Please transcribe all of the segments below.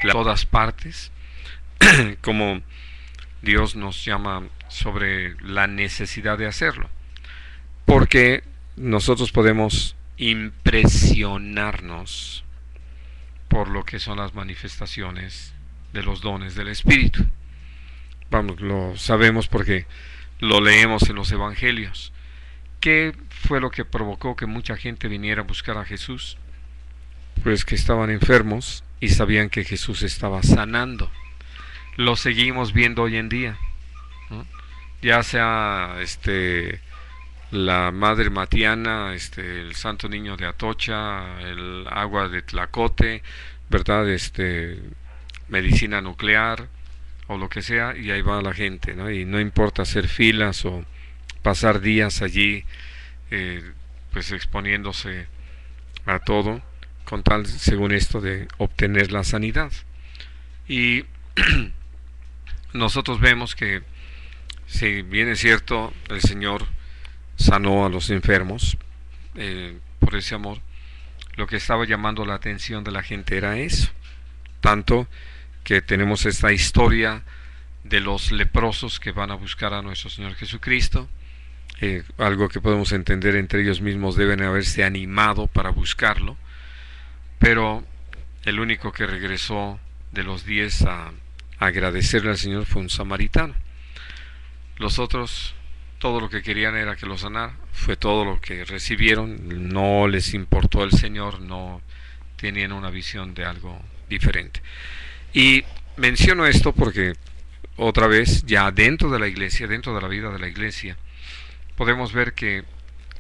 todas partes, como Dios nos llama sobre la necesidad de hacerlo, porque nosotros podemos impresionarnos por lo que son las manifestaciones de los dones del Espíritu. Vamos, lo sabemos porque lo leemos en los evangelios. ¿Qué fue lo que provocó que mucha gente viniera a buscar a Jesús? Pues que estaban enfermos y sabían que Jesús estaba sanando. Lo seguimos viendo hoy en día, ¿no? Ya sea la Madre Matiana, el Santo Niño de Atocha, el agua de Tlacote, ¿verdad? Medicina nuclear o lo que sea, y ahí va la gente, ¿no? Y no importa hacer filas o pasar días allí, pues exponiéndose a todo, con tal, según esto, de obtener la sanidad. Y nosotros vemos que, si bien es cierto, el Señor sanó a los enfermos por ese amor, lo que estaba llamando la atención de la gente era eso. Tanto que tenemos esta historia de los leprosos que van a buscar a nuestro Señor Jesucristo, algo que podemos entender, entre ellos mismos deben haberse animado para buscarlo, pero el único que regresó de los 10 a agradecerle al Señor fue un samaritano. Los otros, todo lo que querían era que lo sanara, fue todo lo que recibieron, no les importó el Señor, no tenían una visión de algo diferente. Y menciono esto porque otra vez, ya dentro de la iglesia, dentro de la vida de la iglesia, podemos ver que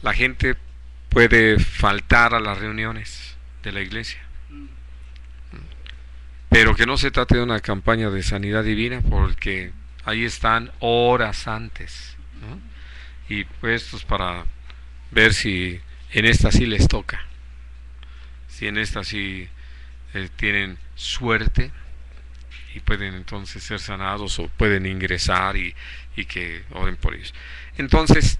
la gente puede faltar a las reuniones de la iglesia, pero que no se trate de una campaña de sanidad divina, porque ahí están horas antes, ¿no? Y puestos para ver si en esta sí les toca, si en esta sí tienen suerte y pueden entonces ser sanados o pueden ingresar y que oren por ellos. Entonces,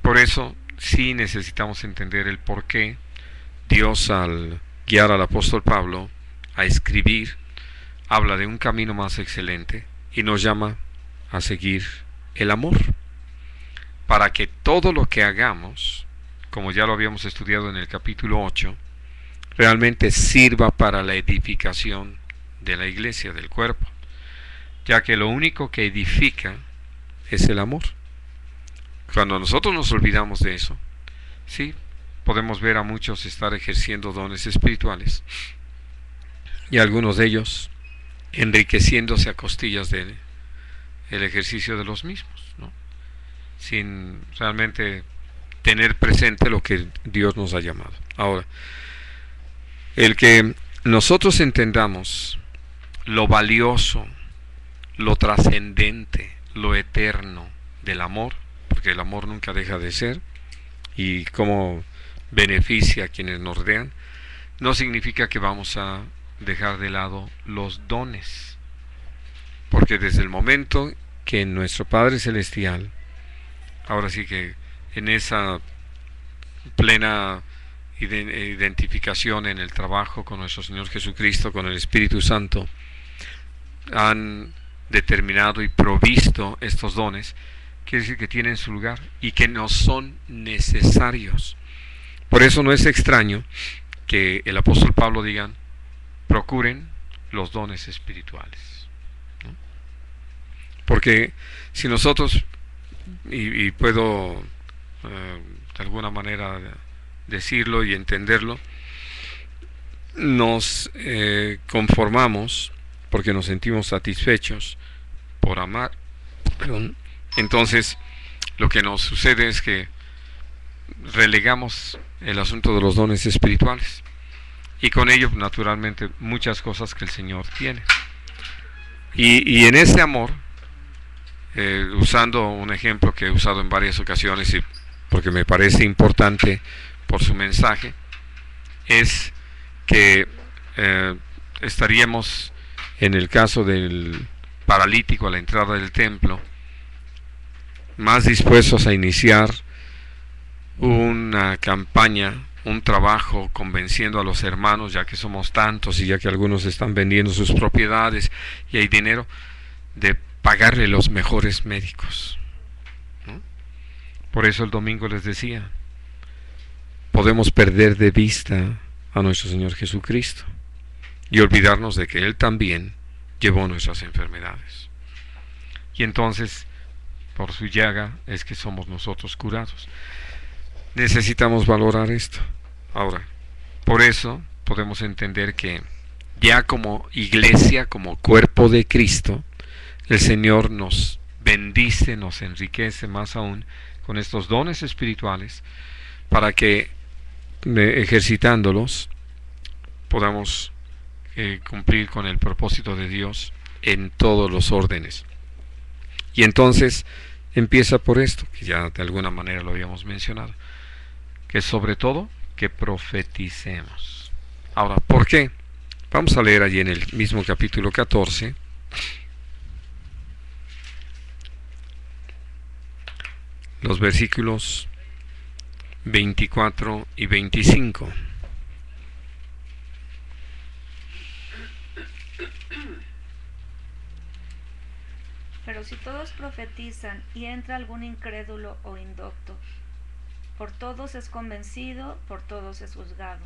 por eso sí necesitamos entender el por qué Dios, al guiar al apóstol Pablo a escribir, habla de un camino más excelente y nos llama a seguir el amor, para que todo lo que hagamos, como ya lo habíamos estudiado en el capítulo 8, realmente sirva para la edificación de la iglesia, del cuerpo, ya que lo único que edifica es el amor. Cuando nosotros nos olvidamos de eso, sí, podemos ver a muchos estar ejerciendo dones espirituales y algunos de ellos enriqueciéndose a costillas del ejercicio de los mismos, ¿no? Sin realmente tener presente lo que Dios nos ha llamado. Ahora, el que nosotros entendamos lo valioso, lo trascendente, lo eterno del amor, porque el amor nunca deja de ser, y cómo beneficia a quienes nos rodean, no significa que vamos a dejar de lado los dones, porque desde el momento que nuestro Padre Celestial, ahora sí que en esa plena identificación en el trabajo con nuestro Señor Jesucristo, con el Espíritu Santo, han determinado y provisto estos dones, quiere decir que tienen su lugar y que nos son necesarios. Por eso no es extraño que el apóstol Pablo diga: procuren los dones espirituales, ¿no? Porque si nosotros, y puedo de alguna manera decirlo y entenderlo, nos conformamos porque nos sentimos satisfechos por amar, entonces lo que nos sucede es que relegamos el asunto de los dones espirituales y con ello naturalmente muchas cosas que el Señor tiene, y en ese amor, usando un ejemplo que he usado en varias ocasiones y porque me parece importante por su mensaje, es que estaríamos en el caso del paralítico a la entrada del templo más dispuestos a iniciar una campaña un trabajo convenciendo a los hermanos, ya que somos tantos y ya que algunos están vendiendo sus propiedades y hay dinero, de pagarle los mejores médicos, ¿no? Por eso el domingo les decía, podemos perder de vista a nuestro Señor Jesucristo y olvidarnos de que Él también llevó nuestras enfermedades. Y entonces, por su llaga es que somos nosotros curados. Necesitamos valorar esto. Ahora, por eso podemos entender que ya como iglesia, como cuerpo de Cristo, el Señor nos bendice, nos enriquece más aún con estos dones espirituales para que ejercitándolos podamos cumplir con el propósito de Dios en todos los órdenes. Y entonces empieza por esto, que ya de alguna manera lo habíamos mencionado, que sobre todo que profeticemos. Ahora, ¿por qué? Vamos a leer allí en el mismo capítulo 14, los versículos 24 y 25. Pero si todos profetizan y entra algún incrédulo o indocto, por todos es convencido, por todos es juzgado.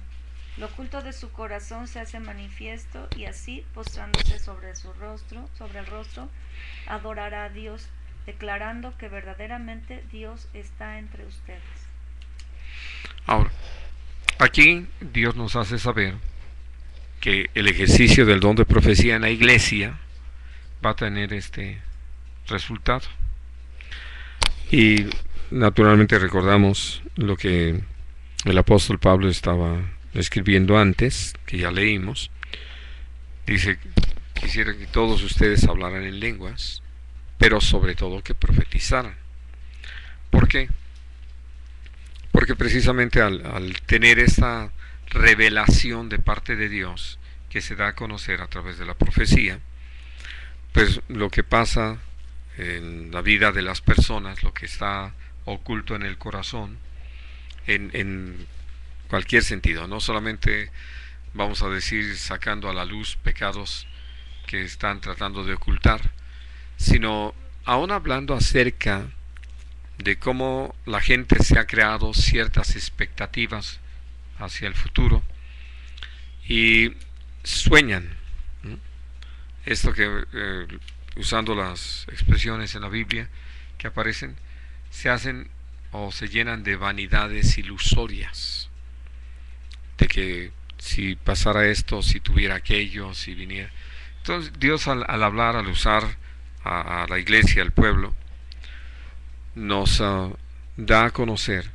Lo oculto de su corazón se hace manifiesto, y así, postrándose sobre el rostro, adorará a Dios, declarando que verdaderamente Dios está entre ustedes. Ahora, aquí Dios nos hace saber que el ejercicio del don de profecía en la iglesia va a tener este resultado. Y naturalmente recordamos lo que el apóstol Pablo estaba escribiendo antes, que ya leímos. Dice, quisiera que todos ustedes hablaran en lenguas, pero sobre todo que profetizaran. ¿Por qué? Porque precisamente al tener esa revelación de parte de Dios que se da a conocer a través de la profecía, pues lo que pasa en la vida de las personas, lo que está oculto en el corazón, en cualquier sentido, no solamente vamos a decir sacando a la luz pecados que están tratando de ocultar, sino aún hablando acerca de cómo la gente se ha creado ciertas expectativas hacia el futuro y sueñan, ¿no? Esto que usando las expresiones en la Biblia que aparecen, se hacen o se llenan de vanidades ilusorias, de que si pasara esto, si tuviera aquello, si viniera. Entonces Dios al hablar, al usar a la iglesia, al pueblo, nos da a conocer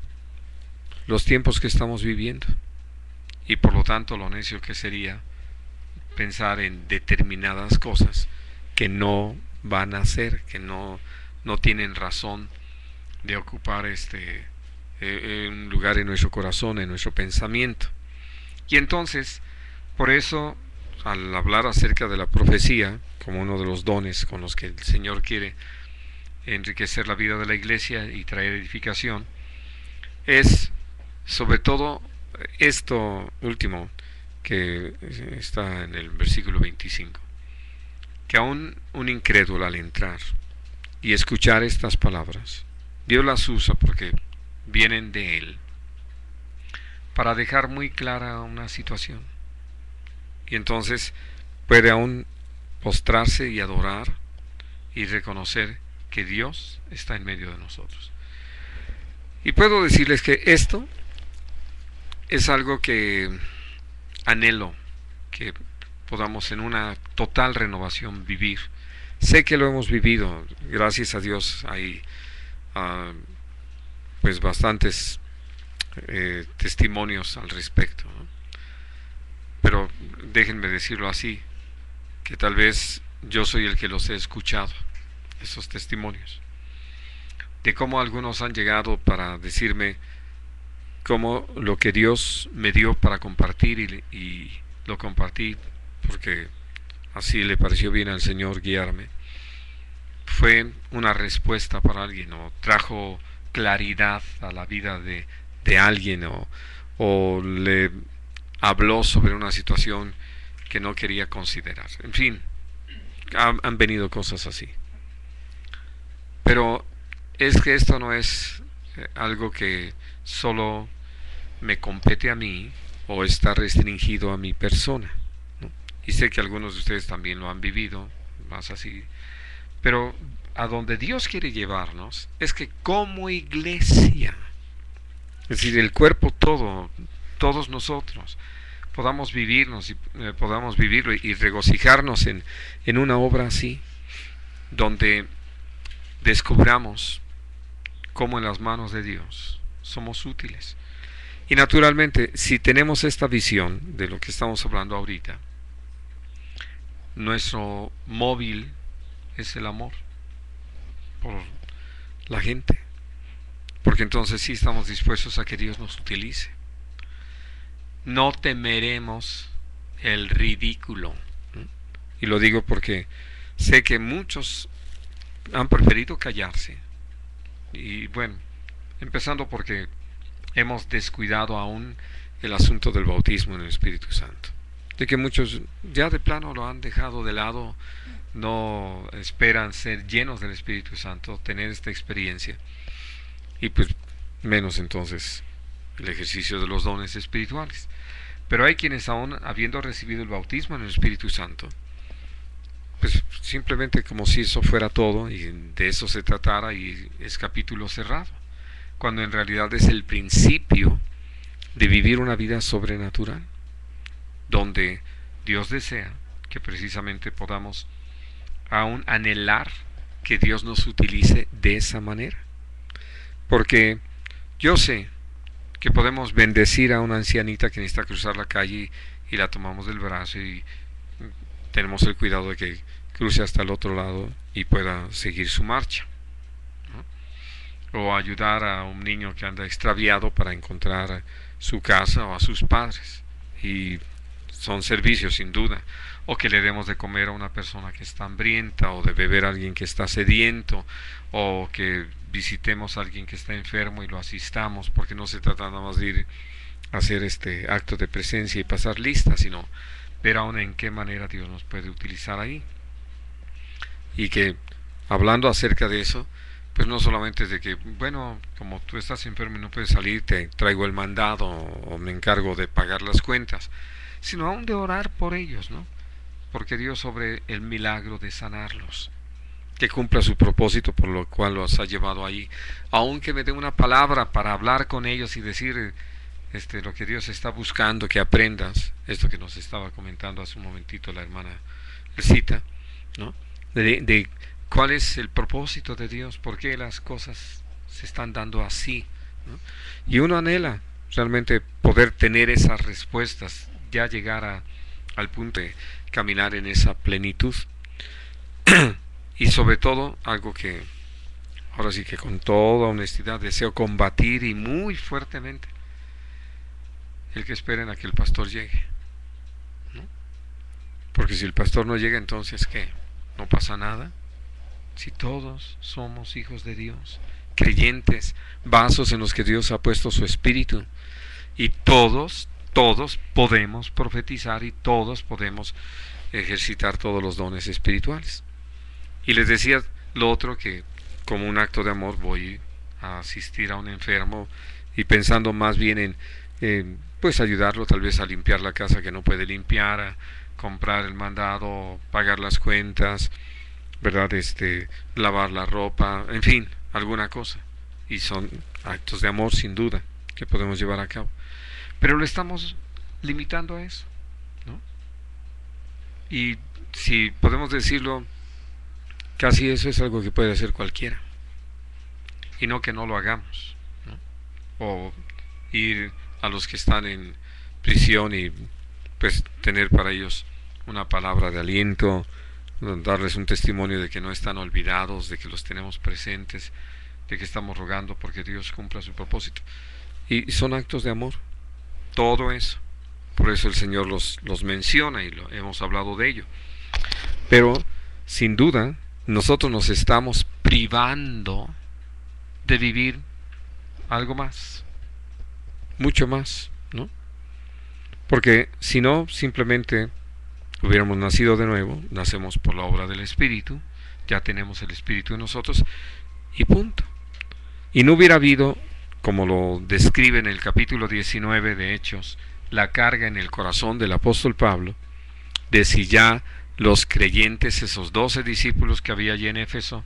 los tiempos que estamos viviendo y por lo tanto lo necio que sería pensar en determinadas cosas que no van a ser, que no tienen razón de ocupar un lugar en nuestro corazón, en nuestro pensamiento. Y entonces, por eso, al hablar acerca de la profecía, como uno de los dones con los que el Señor quiere enriquecer la vida de la iglesia y traer edificación, es sobre todo esto último que está en el versículo 25, que aún un incrédulo al entrar y escuchar estas palabras, Dios las usa porque vienen de Él, para dejar muy clara una situación, y entonces puede aún postrarse y adorar y reconocer que Dios está en medio de nosotros. Y puedo decirles que esto es algo que anhelo que podamos en una total renovación vivir. Sé que lo hemos vivido, gracias a Dios hay pues bastantes testimonios al respecto, ¿no? Pero déjenme decirlo así, que tal vez yo soy el que los he escuchado, esos testimonios, de cómo algunos han llegado para decirme cómo lo que Dios me dio para compartir y lo compartí porque así le pareció bien al Señor guiarme, fue una respuesta para alguien o trajo claridad a la vida de alguien o le habló sobre una situación que no quería considerar. En fin, han venido cosas así. Pero es que esto no es algo que solo me compete a mí o está restringido a mi persona, ¿no? Y sé que algunos de ustedes también lo han vivido, más así. Pero a donde Dios quiere llevarnos es que como iglesia, es decir, el cuerpo todo, todos nosotros, podamos vivirnos y podamos vivirlo y regocijarnos en una obra así, donde descubramos cómo en las manos de Dios somos útiles. Y naturalmente, si tenemos esta visión de lo que estamos hablando ahorita, nuestro móvil es el amor por la gente, porque entonces sí estamos dispuestos a que Dios nos utilice. No temeremos el ridículo, ¿no? Y lo digo porque sé que muchos han preferido callarse. Y bueno, empezando porque hemos descuidado aún el asunto del bautismo en el Espíritu Santo. De que muchos ya de plano lo han dejado de lado, no esperan ser llenos del Espíritu Santo, tener esta experiencia. Y pues menos entonces el ejercicio de los dones espirituales. Pero hay quienes aún habiendo recibido el bautismo en el Espíritu Santo, pues simplemente como si eso fuera todo y de eso se tratara y es capítulo cerrado, cuando en realidad es el principio de vivir una vida sobrenatural, donde Dios desea que precisamente podamos aún anhelar que Dios nos utilice de esa manera. Porque yo sé que podemos bendecir a una ancianita que necesita cruzar la calle y la tomamos del brazo y tenemos el cuidado de que cruce hasta el otro lado y pueda seguir su marcha, ¿no? O ayudar a un niño que anda extraviado para encontrar su casa o a sus padres, y son servicios sin duda. O que le demos de comer a una persona que está hambrienta, o de beber a alguien que está sediento, o que visitemos a alguien que está enfermo y lo asistamos, porque no se trata nada más de ir a hacer este acto de presencia y pasar lista, sino ver aún en qué manera Dios nos puede utilizar ahí. Y que hablando acerca de eso, pues no solamente es de que, bueno, como tú estás enfermo y no puedes salir, te traigo el mandado o me encargo de pagar las cuentas, sino aún de orar por ellos, ¿no? Porque Dios sobre el milagro de sanarlos, que cumpla su propósito por lo cual los ha llevado ahí, aunque me dé una palabra para hablar con ellos y decir lo que Dios está buscando que aprendas, esto que nos estaba comentando hace un momentito la hermana Elcita, ¿no? De cuál es el propósito de Dios, por qué las cosas se están dando así, ¿no? Y uno anhela realmente poder tener esas respuestas, ya llegar al punto de caminar en esa plenitud. Y sobre todo, algo que ahora sí que con toda honestidad deseo combatir y muy fuertemente, el que esperen a que el pastor llegue, ¿no? Porque si el pastor no llega, entonces ¿qué? No pasa nada. Si todos somos hijos de Dios, creyentes, vasos en los que Dios ha puesto su espíritu, y todos podemos profetizar y todos podemos ejercitar todos los dones espirituales. Y les decía lo otro, que como un acto de amor voy a asistir a un enfermo y pensando más bien en pues ayudarlo tal vez a limpiar la casa que no puede limpiar, a comprar el mandado, pagar las cuentas, ¿verdad? Lavar la ropa, en fin, alguna cosa. Y son actos de amor sin duda que podemos llevar a cabo. Pero lo estamos limitando a eso, ¿no? Y si podemos decirlo, casi eso es algo que puede hacer cualquiera. Y no que no lo hagamos, ¿no? O ir a los que están en prisión y pues tener para ellos una palabra de aliento, darles un testimonio de que no están olvidados, de que los tenemos presentes, de que estamos rogando porque Dios cumpla su propósito. Y son actos de amor, todo eso. Por eso el Señor los menciona y hemos hablado de ello. Pero sin duda nosotros nos estamos privando de vivir algo más, mucho más, ¿no? Porque si no, simplemente hubiéramos nacido de nuevo, nacemos por la obra del Espíritu, ya tenemos el Espíritu en nosotros y punto. Y no hubiera habido, como lo describe en el capítulo 19 de Hechos, la carga en el corazón del apóstol Pablo, de si ya los creyentes, esos 12 discípulos que había allí en Éfeso,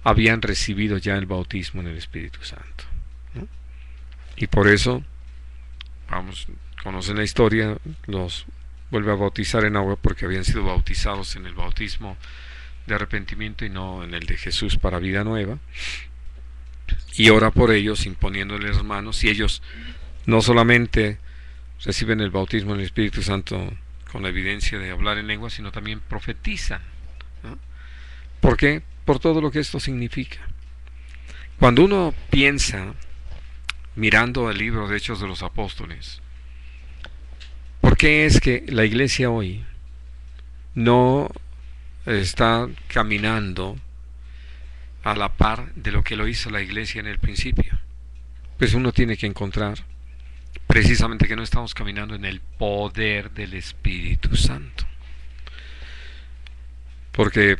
habían recibido ya el bautismo en el Espíritu Santo, ¿no? Y por eso, vamos, conocen la historia, los vuelve a bautizar en agua porque habían sido bautizados en el bautismo de arrepentimiento y no en el de Jesús para vida nueva, y ora por ellos imponiéndoles las manos, y ellos no solamente reciben el bautismo en el Espíritu Santo con la evidencia de hablar en lengua, sino también profetizan, ¿no? ¿Por qué? Por todo lo que esto significa. Cuando uno piensa, mirando el libro de Hechos de los Apóstoles, ¿por qué es que la iglesia hoy no está caminando a la par de lo que lo hizo la iglesia en el principio? Pues uno tiene que encontrar precisamente que no estamos caminando en el poder del Espíritu Santo, porque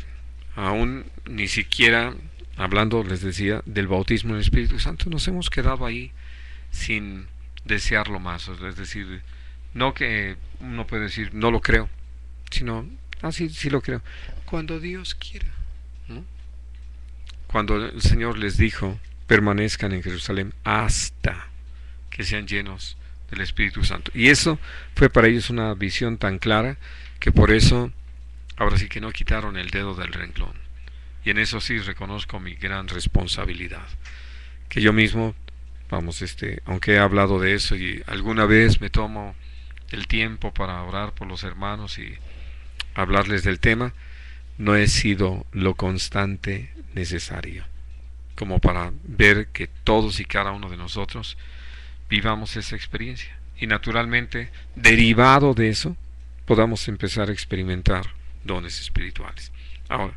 aún ni siquiera hablando, les decía, del bautismo en el Espíritu Santo, nos hemos quedado ahí sin desearlo más. Es decir, no que uno puede decir no lo creo, sino sí lo creo cuando Dios quiera, ¿no? Cuando el Señor les dijo permanezcan en Jerusalén hasta que sean llenos del Espíritu Santo, y eso fue para ellos una visión tan clara que por eso ahora sí que no quitaron el dedo del renglón. Y en eso sí reconozco mi gran responsabilidad, que yo mismo, vamos, aunque he hablado de eso y alguna vez me tomo el tiempo para orar por los hermanos y hablarles del tema, no he sido lo constante necesario como para ver que todos y cada uno de nosotros vivamos esa experiencia y naturalmente, derivado de eso, podamos empezar a experimentar dones espirituales. Ahora,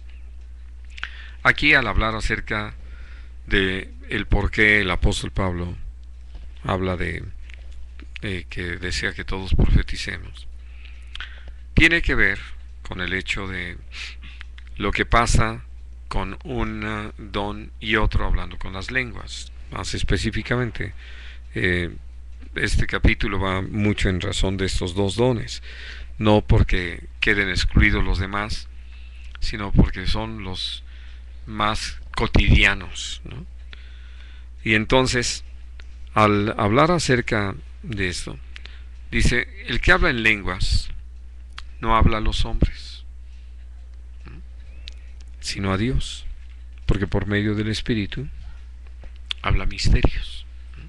aquí al hablar acerca de el por qué el apóstol Pablo habla de que desea que todos profeticemos, tiene que ver con el hecho de lo que pasa con un don y otro hablando con las lenguas. Más específicamente, este capítulo va mucho en razón de estos dos dones, no porque queden excluidos los demás, sino porque son los más cotidianos, ¿no? Y entonces, al hablar acerca de esto, dice, el que habla en lenguas no habla a los hombres, ¿no?, sino a Dios, porque por medio del Espíritu habla misterios, ¿no?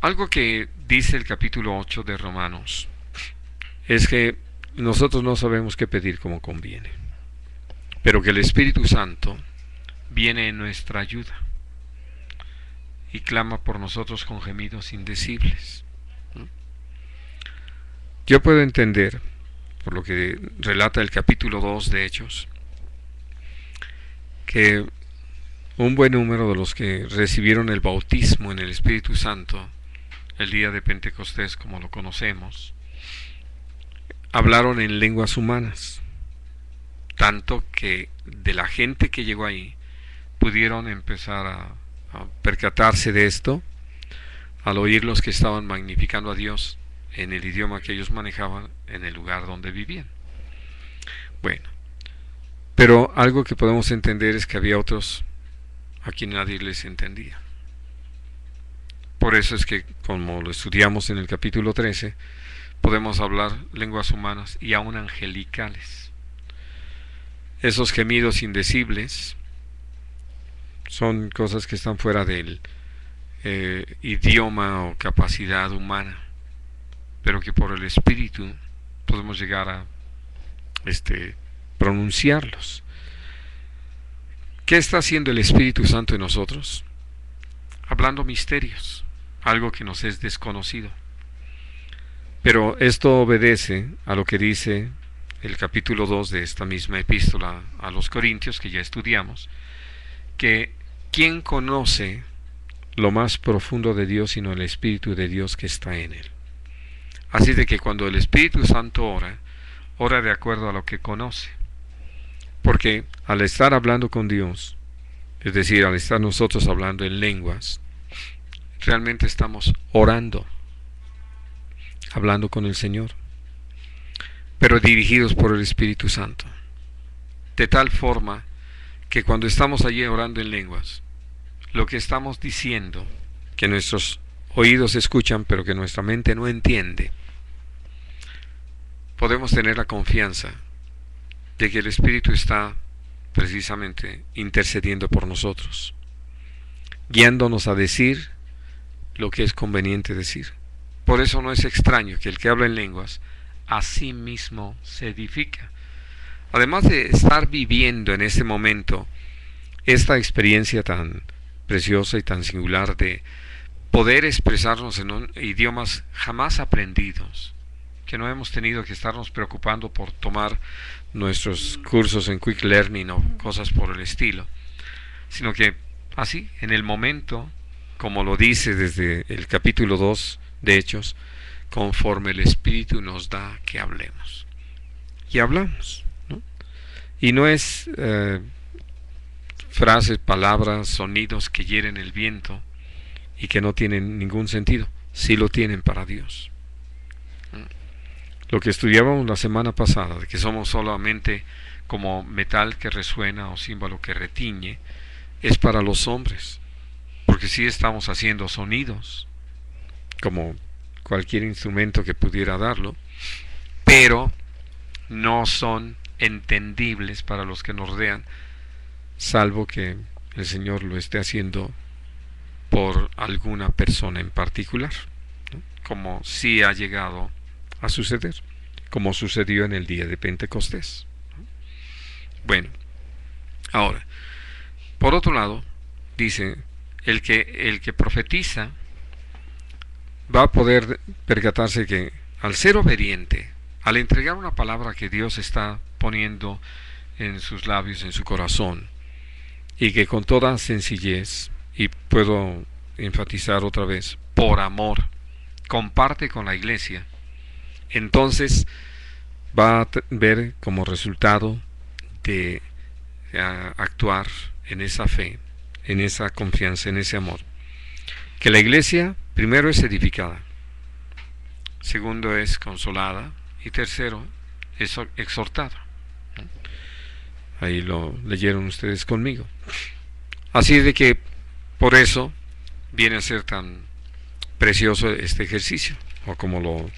Algo que dice el capítulo 8 de Romanos es que nosotros no sabemos qué pedir como conviene, pero que el Espíritu Santo viene en nuestra ayuda y clama por nosotros con gemidos indecibles, ¿no? Yo puedo entender, por lo que relata el capítulo 2 de Hechos, que un buen número de los que recibieron el bautismo en el Espíritu Santo el día de Pentecostés, como lo conocemos, hablaron en lenguas humanas, tanto que de la gente que llegó ahí pudieron empezar a percatarse de esto al oír los que estaban magnificando a Dios en el idioma que ellos manejaban en el lugar donde vivían. Bueno, pero algo que podemos entender es que había otros a quien nadie les entendía. Por eso es que, como lo estudiamos en el capítulo 13, podemos hablar lenguas humanas y aún angelicales. Esos gemidos indecibles son cosas que están fuera del idioma o capacidad humana, pero que por el Espíritu podemos llegar a pronunciarlos. ¿Qué está haciendo el Espíritu Santo en nosotros? Hablando misterios, algo que nos es desconocido. Pero esto obedece a lo que dice el capítulo 2 de esta misma epístola a los Corintios, que ya estudiamos, que ¿quién conoce lo más profundo de Dios, sino el Espíritu de Dios que está en él. Así de que cuando el Espíritu Santo ora, ora de acuerdo a lo que conoce. Porque al estar hablando con Dios, es decir, al estar nosotros hablando en lenguas, realmente estamos orando, hablando con el Señor, pero dirigidos por el Espíritu Santo. De tal forma que cuando estamos allí orando en lenguas, lo que estamos diciendo, que nuestros oídos escuchan, pero que nuestra mente no entiende, podemos tener la confianza de que el Espíritu está precisamente intercediendo por nosotros, guiándonos a decir lo que es conveniente decir. Por eso no es extraño que el que habla en lenguas a sí mismo se edifica. Además de estar viviendo en este momento esta experiencia tan preciosa y tan singular de poder expresarnos en idiomas jamás aprendidos, que no hemos tenido que estarnos preocupando por tomar nuestros cursos en Quick Learning o cosas por el estilo, sino que así, en el momento, como lo dice desde el capítulo 2 de Hechos, conforme el Espíritu nos da que hablemos. Y hablamos, ¿no? Y no es frases, palabras, sonidos que hieren el viento y que no tienen ningún sentido. Sí lo tienen para Dios. Lo que estudiábamos la semana pasada, de que somos solamente como metal que resuena o címbalo que retiñe, es para los hombres, porque sí estamos haciendo sonidos, como cualquier instrumento que pudiera darlo, pero no son entendibles para los que nos rodean, salvo que el Señor lo esté haciendo por alguna persona en particular, ¿no? Como sí ha llegado a suceder, como sucedió en el día de Pentecostés. Bueno, ahora, por otro lado, dice, el que profetiza va a poder percatarse que al ser obediente, al entregar una palabra que Dios está poniendo en sus labios, en su corazón, y que con toda sencillez, y puedo enfatizar otra vez, por amor, comparte con la iglesia, entonces va a ver como resultado de actuar en esa fe, en esa confianza, en ese amor, que la iglesia primero es edificada, segundo es consolada y tercero es exhortada. Ahí lo leyeron ustedes conmigo. Así de que por eso viene a ser tan precioso este ejercicio, o como lo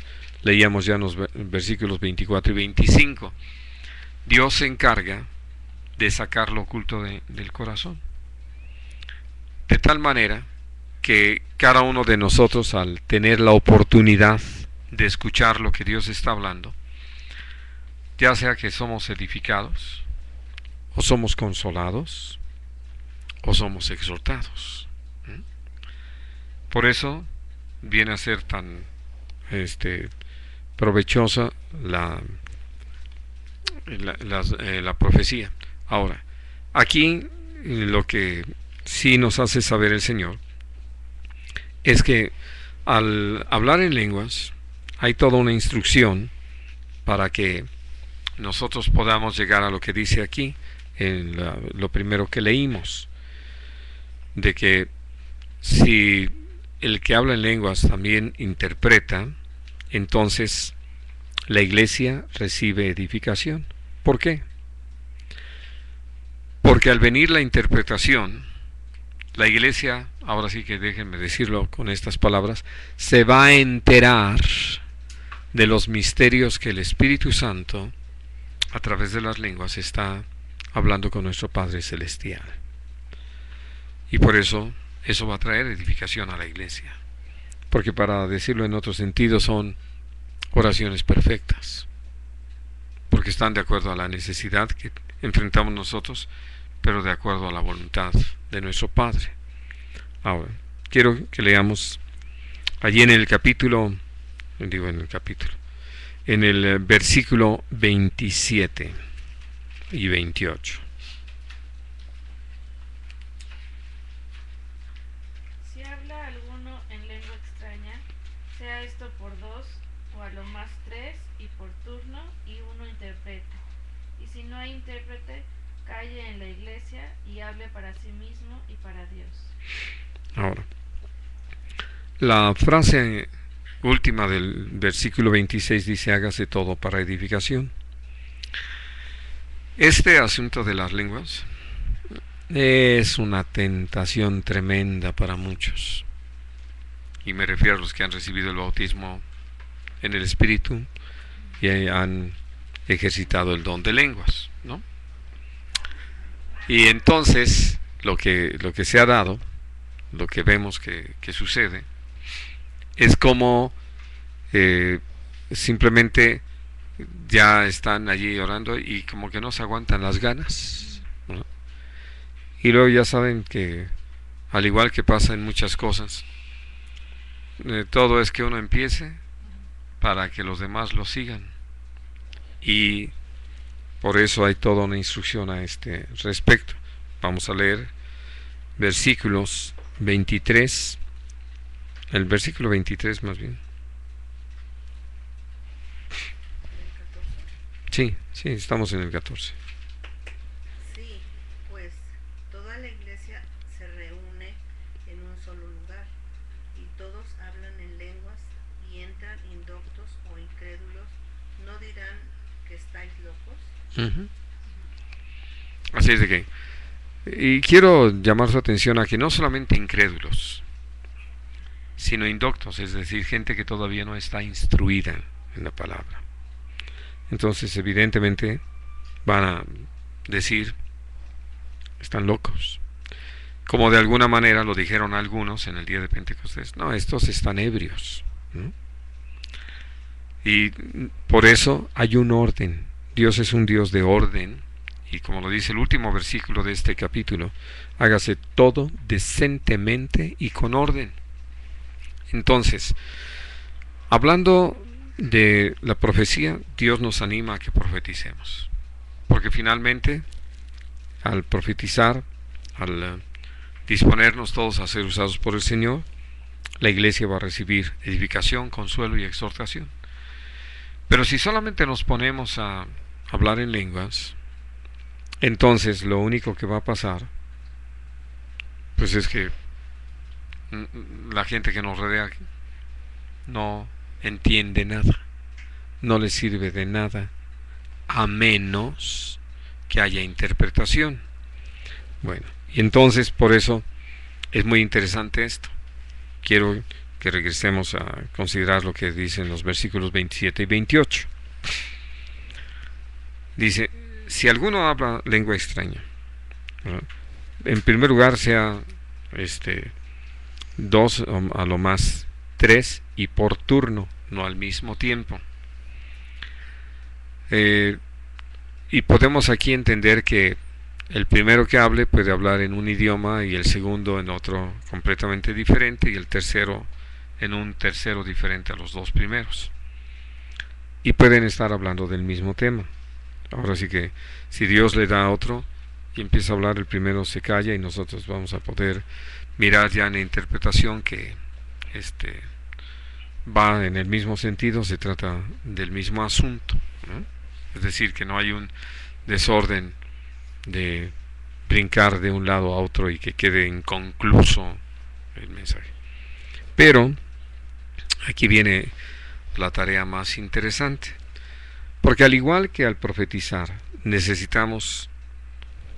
leíamos ya en los versículos 24 y 25. Dios se encarga de sacar lo oculto del corazón, de tal manera que cada uno de nosotros, al tener la oportunidad de escuchar lo que Dios está hablando, ya sea que somos edificados, o somos consolados, o somos exhortados. Por eso viene a ser tan provechosa la profecía. Ahora, aquí lo que sí nos hace saber el Señor es que al hablar en lenguas hay toda una instrucción para que nosotros podamos llegar a lo que dice aquí, en lo primero que leímos, de que si el que habla en lenguas también interpreta, entonces la iglesia recibe edificación. ¿Por qué? Porque al venir la interpretación, la iglesia, ahora sí que déjenme decirlo con estas palabras, se va a enterar de los misterios que el Espíritu Santo, a través de las lenguas, está hablando con nuestro Padre Celestial. Y por eso va a traer edificación a la iglesia. Porque, para decirlo en otro sentido, son oraciones perfectas, porque están de acuerdo a la necesidad que enfrentamos nosotros, pero de acuerdo a la voluntad de nuestro Padre. Ahora, quiero que leamos allí en el versículo 27 y 28. por dos o a lo más tres y por turno y uno interprete. Y si no hay intérprete, calle en la iglesia y hable para sí mismo y para Dios. Ahora, la frase última del versículo 26 dice: hágase todo para edificación. Este asunto de las lenguas es una tentación tremenda para muchos. Y me refiero a los que han recibido el bautismo en el Espíritu y han ejercitado el don de lenguas, ¿no? Y entonces lo que se ha dado, lo que vemos que sucede, es como simplemente ya están allí orando y como que no se aguantan las ganas, ¿no? Y luego ya saben que, al igual que pasa en muchas cosas, todo es que uno empiece para que los demás lo sigan. Y por eso hay toda una instrucción a este respecto. Vamos a leer versículos 23, el versículo 23 más bien. Sí, estamos en el 14. Sí, pues toda la iglesia se reúne en un solo lugar y todos hablan en lenguas y entran indoctos o incrédulos, ¿no dirán que estáis locos? Así es de que, y quiero llamar su atención a que no solamente incrédulos, sino indoctos, es decir, gente que todavía no está instruida en la palabra. Entonces, evidentemente, van a decir: están locos. Como de alguna manera lo dijeron algunos en el día de Pentecostés: no, estos están ebrios, ¿no? Y por eso hay un orden. Dios es un Dios de orden. Y como lo dice el último versículo de este capítulo: hágase todo decentemente y con orden. Entonces, hablando de la profecía, Dios nos anima a que profeticemos, porque finalmente, al profetizar, al disponernos todos a ser usados por el Señor, la iglesia va a recibir edificación, consuelo y exhortación. Pero si solamente nos ponemos a hablar en lenguas, entonces lo único que va a pasar, pues es que la gente que nos rodea no entiende nada, no le sirve de nada, a menos que haya interpretación. Bueno, y entonces por eso es muy interesante esto. Quiero que regresemos a considerar lo que dicen los versículos 27 y 28. Dice: si alguno habla lengua extraña, ¿verdad?, en primer lugar sea dos, a lo más tres, y por turno, no al mismo tiempo. Y podemos aquí entender que el primero que hable puede hablar en un idioma y el segundo en otro completamente diferente y el tercero en un tercero diferente a los dos primeros. Y pueden estar hablando del mismo tema. Ahora sí que si Dios le da a otro y empieza a hablar, el primero se calla y nosotros vamos a poder mirar ya en la interpretación que va en el mismo sentido, se trata del mismo asunto, ¿no? Es decir, que no hay un desorden de brincar de un lado a otro y que quede inconcluso el mensaje. Pero aquí viene la tarea más interesante, porque al igual que al profetizar necesitamos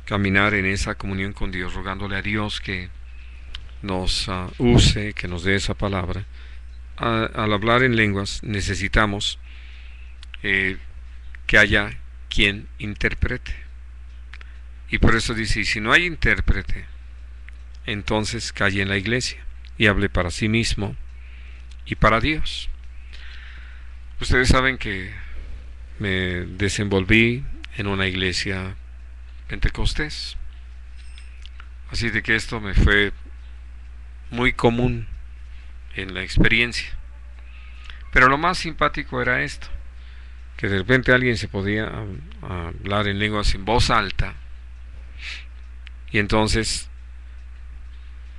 caminar en esa comunión con Dios, rogándole a Dios que nos use, que nos dé esa palabra. Al hablar en lenguas necesitamos que haya quien interprete. Y por eso dice: y si no hay intérprete, entonces calle en la iglesia y hable para sí mismo y para Dios. Ustedes saben que me desenvolví en una iglesia pentecostés, así de que esto me fue muy común en la experiencia. Pero lo más simpático era esto, que de repente alguien se podía hablar en lenguas en voz alta, y entonces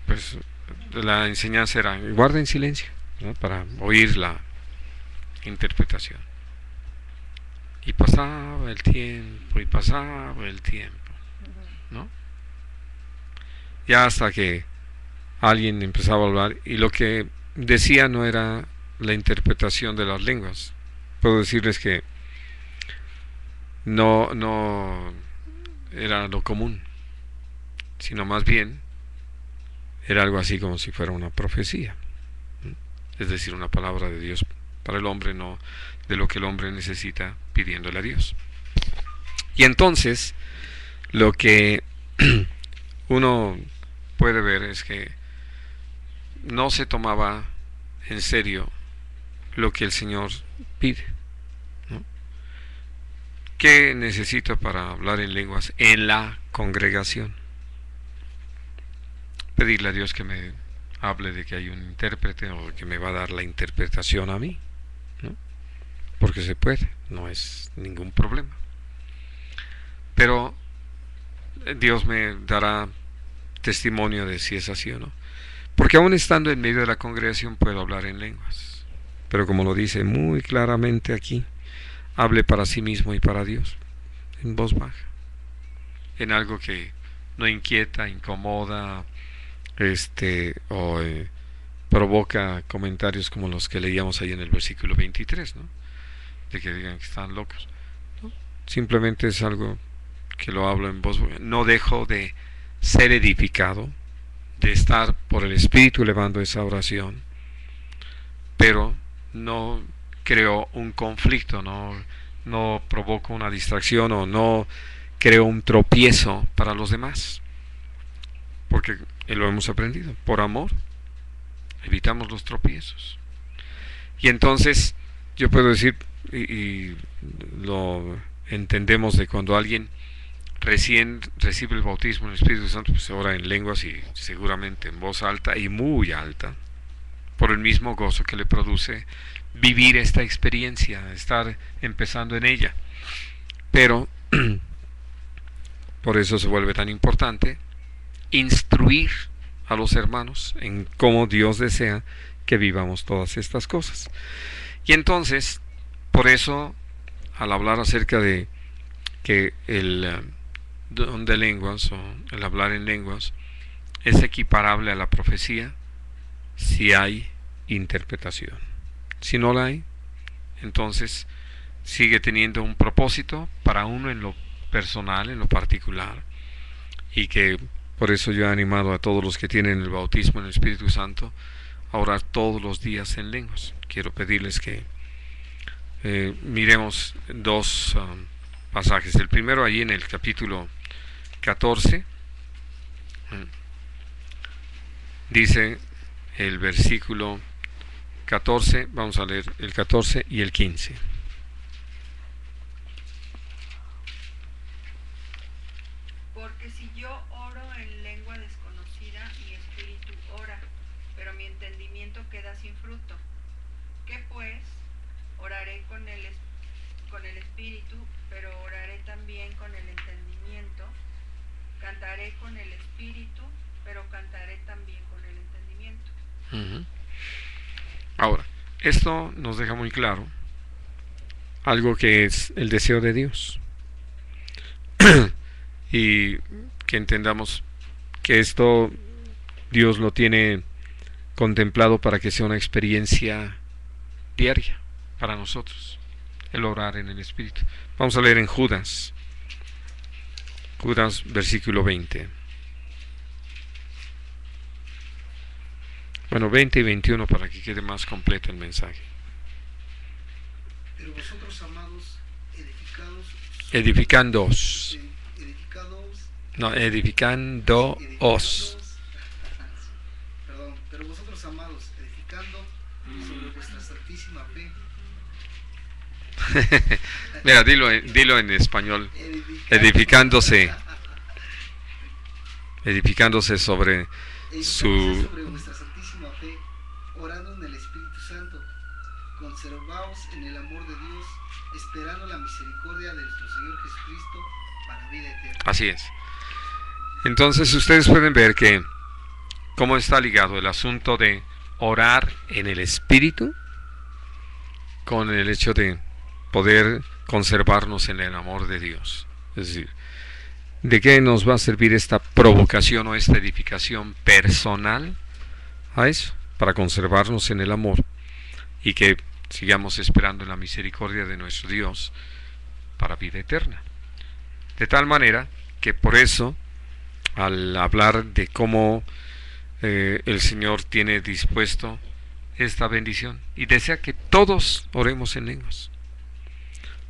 pues la enseñanza era: guarden silencio, ¿no?, para oír la interpretación. Y pasaba el tiempo, y pasaba el tiempo, ¿no? Ya hasta que alguien empezaba a hablar y lo que decía no era la interpretación de las lenguas. Puedo decirles que no era lo común, sino más bien era algo así como si fuera una profecía, es decir, una palabra de Dios para el hombre, no de lo que el hombre necesita pidiéndole a Dios. Y entonces lo que uno puede ver es que no se tomaba en serio lo que el Señor pide, ¿no? ¿Qué necesito para hablar en lenguas en la congregación? Pedirle a Dios que me hable de que hay un intérprete o que me va a dar la interpretación a mí, ¿no? Porque se puede, no es ningún problema. Pero Dios me dará testimonio de si es así o no. Porque aún estando en medio de la congregación puedo hablar en lenguas. Pero como lo dice muy claramente aquí, hable para sí mismo y para Dios, en voz baja, en algo que no inquieta, incomoda, provoca comentarios como los que leíamos ahí en el versículo 23, ¿no? De que digan que están locos, ¿no? Simplemente es algo que lo hablo en voz baja. No dejo de ser edificado, de estar por el Espíritu elevando esa oración, pero no creo un conflicto, no provoco una distracción o no creo un tropiezo para los demás, porque lo hemos aprendido, por amor evitamos los tropiezos. Y entonces yo puedo decir, y lo entendemos de cuando alguien recién recibe el bautismo en el Espíritu Santo, pues ora en lenguas y seguramente en voz alta y muy alta, por el mismo gozo que le produce vivir esta experiencia, estar empezando en ella. Pero por eso se vuelve tan importante instruir a los hermanos en cómo Dios desea que vivamos todas estas cosas. Y entonces, por eso, al hablar acerca de que el don de lenguas o el hablar en lenguas es equiparable a la profecía si hay interpretación. Si no la hay, entonces sigue teniendo un propósito para uno en lo personal, en lo particular, y que por eso yo he animado a todos los que tienen el bautismo en el Espíritu Santo a orar todos los días en lenguas. Quiero pedirles que miremos dos pasajes. El primero allí en el capítulo 14 dice el versículo 14, vamos a leer el 14 y el 15. Porque si yo oro en lengua desconocida, mi espíritu ora, pero mi entendimiento queda sin fruto. ¿Qué pues? Oraré con el espíritu, pero oraré también con el entendimiento. Cantaré con el espíritu, pero cantaré también con el entendimiento. Ahora, esto nos deja muy claro algo que es el deseo de Dios. Y que entendamos que esto Dios lo tiene contemplado para que sea una experiencia diaria para nosotros, el orar en el Espíritu. Vamos a leer en Judas versículo 20. Bueno, 20 y 21 para que quede más completo el mensaje. Pero vosotros, amados, edificándoos. Perdón, pero vosotros, amados, edificando sobre vuestra santísima fe. Mira, dilo en español. Edificándose sobre su... sobre vuestra santísima fe, orando en el Espíritu Santo, conservaos en el amor de Dios, esperando la misericordia de nuestro Señor Jesucristo para vida eterna. Así es. Entonces ustedes pueden ver que cómo está ligado el asunto de orar en el Espíritu con el hecho de poder conservarnos en el amor de Dios. Es decir, ¿de qué nos va a servir esta provocación o esta edificación personal? A eso, para conservarnos en el amor y que sigamos esperando en la misericordia de nuestro Dios para vida eterna. De tal manera que por eso, al hablar de cómo el Señor tiene dispuesto esta bendición y desea que todos oremos en lenguas.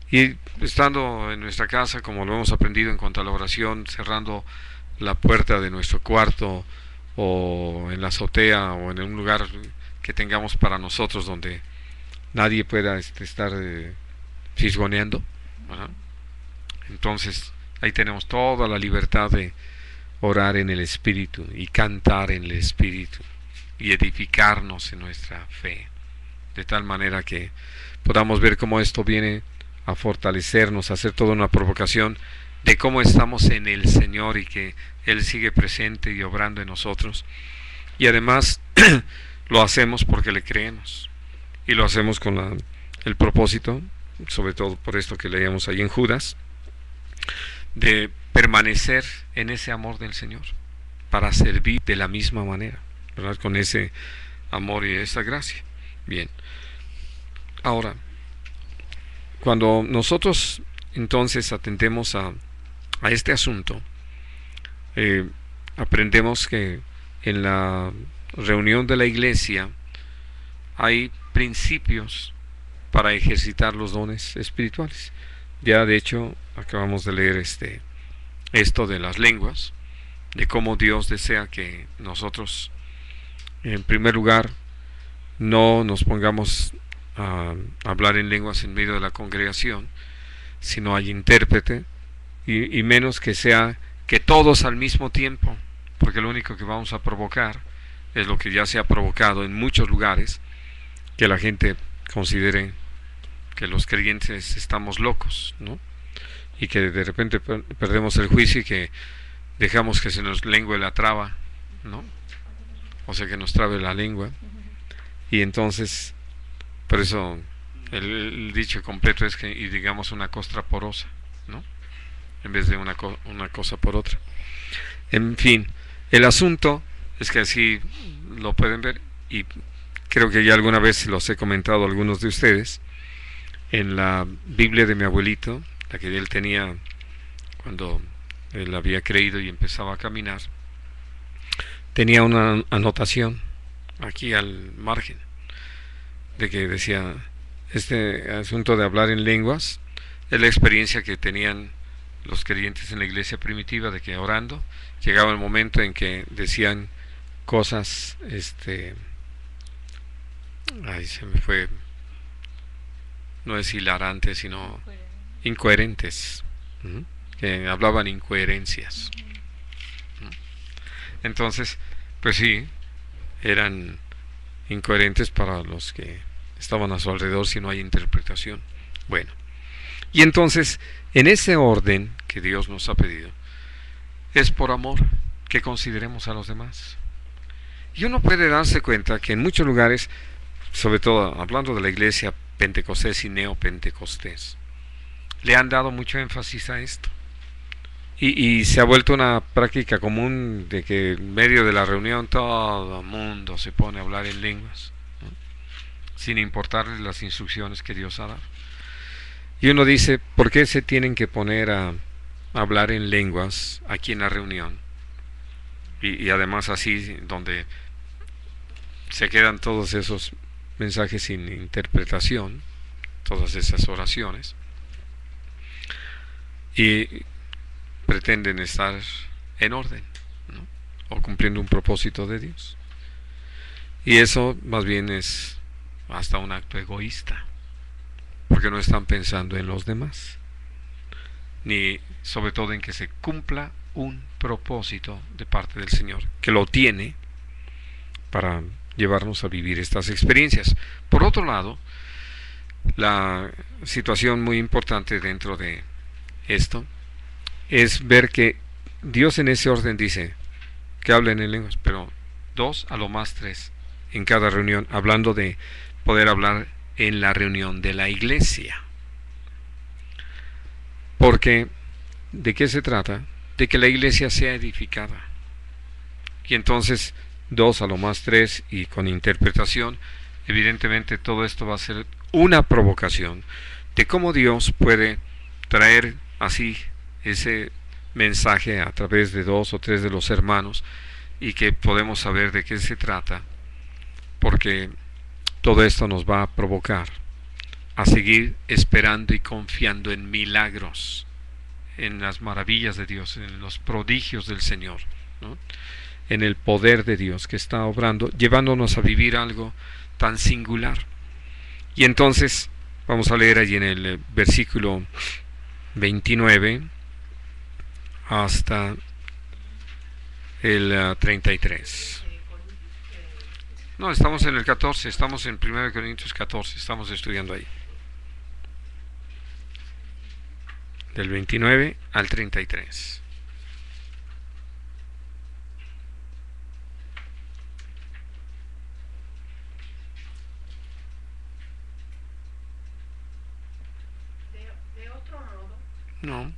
Y estando en nuestra casa, como lo hemos aprendido en cuanto a la oración, cerrando la puerta de nuestro cuarto o en la azotea o en un lugar que tengamos para nosotros donde nadie pueda estar fisgoneando, ¿verdad? Entonces ahí tenemos toda la libertad de orar en el Espíritu y cantar en el Espíritu y edificarnos en nuestra fe, de tal manera que podamos ver cómo esto viene a fortalecernos, a hacer toda una provocación de cómo estamos en el Señor y que Él sigue presente y obrando en nosotros. Y además lo hacemos porque le creemos y lo hacemos con el propósito, sobre todo por esto que leíamos ahí en Judas, de permanecer en ese amor del Señor para servir de la misma manera, ¿verdad? Con ese amor y esa gracia. Bien, ahora, cuando nosotros entonces atendemos a este asunto, aprendemos que en la reunión de la iglesia hay principios para ejercitar los dones espirituales. Ya de hecho acabamos de leer esto de las lenguas, de cómo Dios desea que nosotros en primer lugar no nos pongamos a hablar en lenguas en medio de la congregación, sino hay intérprete, y menos que sea que todos al mismo tiempo, porque lo único que vamos a provocar es lo que ya se ha provocado en muchos lugares, que la gente considere que los creyentes estamos locos, ¿no? Y que de repente perdemos el juicio y que dejamos que se nos lengue la traba, ¿no? O sea, que nos trabe la lengua. Y entonces, por eso el dicho completo es que, y digamos, una costra porosa, ¿no? En vez de una cosa por otra. En fin, el asunto es que así lo pueden ver, y creo que ya alguna vez los he comentado a algunos de ustedes. En la Biblia de mi abuelito, la que él tenía cuando él había creído y empezaba a caminar, tenía una anotación aquí al margen de que decía: este asunto de hablar en lenguas es la experiencia que tenían los creyentes en la iglesia primitiva, de que orando llegaba el momento en que decían cosas, ay, se me fue, no es hilarante, sino incoherentes, que hablaban incoherencias. Entonces, pues sí, eran incoherentes para los que estaban a su alrededor si no hay interpretación. Bueno, y entonces, en ese orden que Dios nos ha pedido, es por amor que consideremos a los demás. Y uno puede darse cuenta que en muchos lugares, sobre todo hablando de la iglesia pentecostés y neopentecostés, le han dado mucho énfasis a esto. Y se ha vuelto una práctica común de que en medio de la reunión todo el mundo se pone a hablar en lenguas, ¿no? Sin importarles las instrucciones que Dios ha dado. Y uno dice, ¿por qué se tienen que poner a hablar en lenguas aquí en la reunión? Y además así, donde se quedan todos esos mensajes sin interpretación, todas esas oraciones, y pretenden estar en orden, ¿no? O cumpliendo un propósito de Dios. Y eso más bien es hasta un acto egoísta, porque no están pensando en los demás, ni sobre todo en que se cumpla un propósito de parte del Señor, que lo tiene para llevarnos a vivir estas experiencias. Por otro lado, la situación muy importante dentro de esto es ver que Dios en ese orden dice que hablen en lenguas, pero 2, a lo más 3 en cada reunión, hablando de poder hablar en la reunión de la iglesia. Porque, ¿de qué se trata? De que la iglesia sea edificada. Y entonces, 2, a lo más 3, y con interpretación, evidentemente todo esto va a ser una provocación de cómo Dios puede traer así ese mensaje a través de 2 o 3 de los hermanos, y que podemos saber de qué se trata, porque todo esto nos va a provocar a seguir esperando y confiando en milagros, en las maravillas de Dios, en los prodigios del Señor, ¿no? En el poder de Dios que está obrando, llevándonos a vivir algo tan singular. Y entonces vamos a leer allí en el versículo 29 hasta el 33. No, estamos en el 14, estamos en 1 Corintios 14, estamos estudiando ahí. Del 29 al 33. De otro modo, No.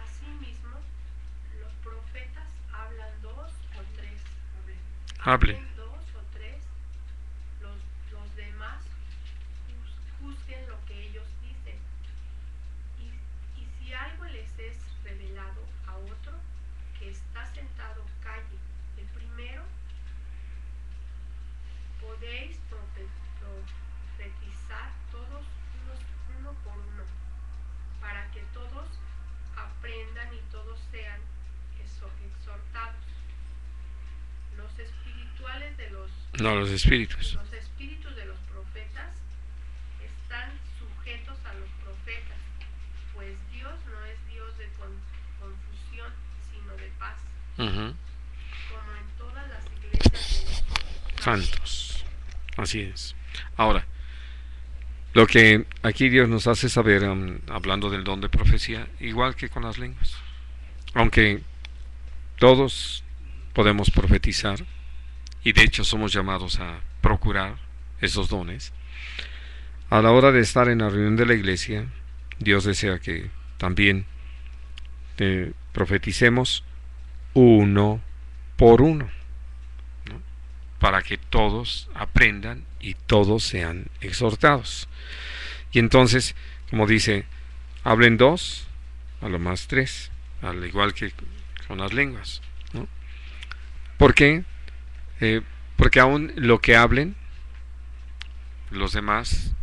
asimismo, los profetas hablan 2 o 3. Hable. Hablen 2 o 3, los demás juzguen lo que ellos dicen. Y si algo les es revelado a otro que está sentado, calle. El primero, podéis profetizar todos uno por uno, para que todos aprendan y todos sean exhortados. Los espirituales de los Los espíritus. Los espíritus de los profetas están sujetos a los profetas, pues Dios no es Dios de confusión, sino de paz, como en todas las iglesias de los Santos. Así es. Ahora, lo que aquí Dios nos hace saber, hablando del don de profecía, igual que con las lenguas, aunque todos podemos profetizar, y de hecho somos llamados a procurar esos dones, a la hora de estar en la reunión de la iglesia, Dios desea que también profeticemos uno por uno, ¿no? Para que todos aprendan y todos sean exhortados. Y entonces, como dice, hablen 2, a lo más 3, al igual que con las lenguas, ¿no? ¿Por qué? Porque aún lo que hablen los demás,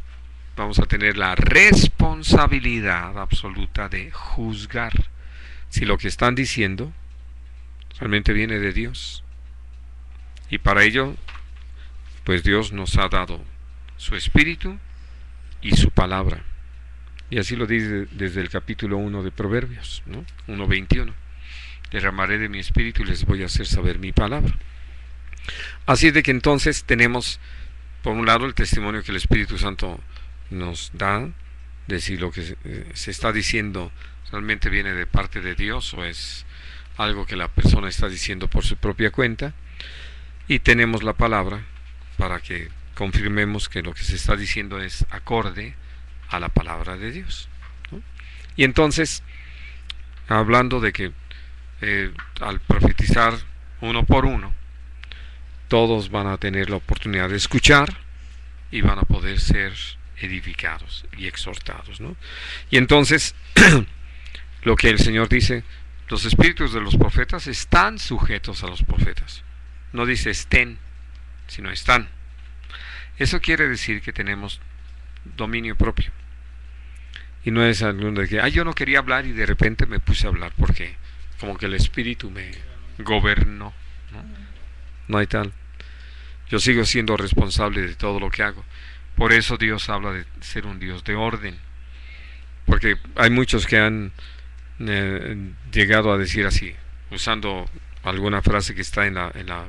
vamos a tener la responsabilidad absoluta de juzgar si lo que están diciendo realmente viene de Dios. Y para ello, pues Dios nos ha dado su espíritu y su palabra. Y así lo dice desde el capítulo 1 de Proverbios, ¿no? 1:21. Derramaré de mi espíritu y les voy a hacer saber mi palabra. Así es de que entonces tenemos, por un lado, el testimonio que el Espíritu Santo nos da, de si lo que se está diciendo realmente viene de parte de Dios o es algo que la persona está diciendo por su propia cuenta. Y tenemos la palabra para que confirmemos que lo que se está diciendo es acorde a la palabra de Dios, ¿no? Y entonces, hablando de que al profetizar uno por uno, todos van a tener la oportunidad de escuchar y van a poder ser edificados y exhortados, ¿no? Y entonces, lo que el Señor dice, los espíritus de los profetas están sujetos a los profetas. No dice estén, sino están. Eso quiere decir que tenemos dominio propio. Y no es algo de que, yo no quería hablar y de repente me puse a hablar porque como que el espíritu me gobernó, ¿no? No hay tal. Yo sigo siendo responsable de todo lo que hago. Por eso Dios habla de ser un Dios de orden. Porque hay muchos que han llegado a decir así, usando alguna frase que está en la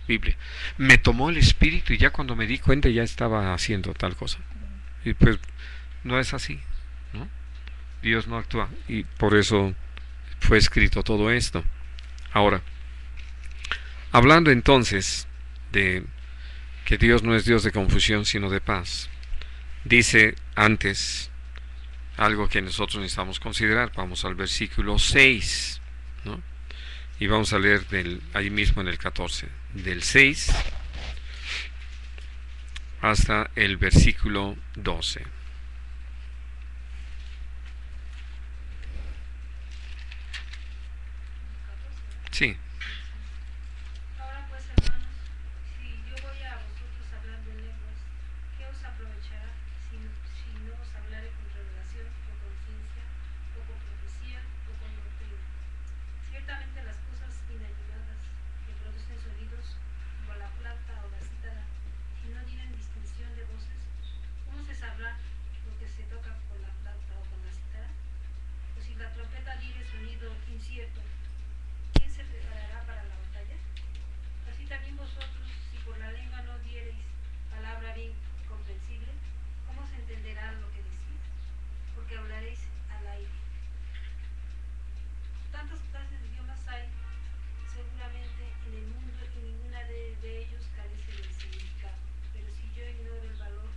Biblia. Me tomó el espíritu y ya cuando me di cuenta ya estaba haciendo tal cosa. Y pues no es así, ¿no? Dios no actúa. Y por eso fue escrito todo esto. Ahora, hablando entonces de que Dios no es Dios de confusión, sino de paz, dice antes algo que nosotros necesitamos considerar. Vamos al versículo 6, ¿no? Y vamos a leer ahí mismo en el 14, del 6 hasta el versículo 12. Sí. Ahora pues, hermanos, si yo voy a vosotros hablando en lenguas, ¿qué os aprovechará si no os hablare con revelación o con ciencia o con profecía o con doctrina? Ciertamente las cosas inanimadas que producen sonidos como la flauta o la cítara, si no tienen distinción de voces, ¿cómo se sabrá lo que se toca con la flauta o con la cítara? O si la trompeta diere sonido incierto, ¿quién se preparará para la batalla? Así también vosotros, si por la lengua no diereis palabra bien comprensible, ¿cómo se entenderá lo que decís? Porque hablaréis al aire. Tantas clases de idiomas hay seguramente en el mundo y ninguna de ellos carece del significado. Pero si yo ignoro el valor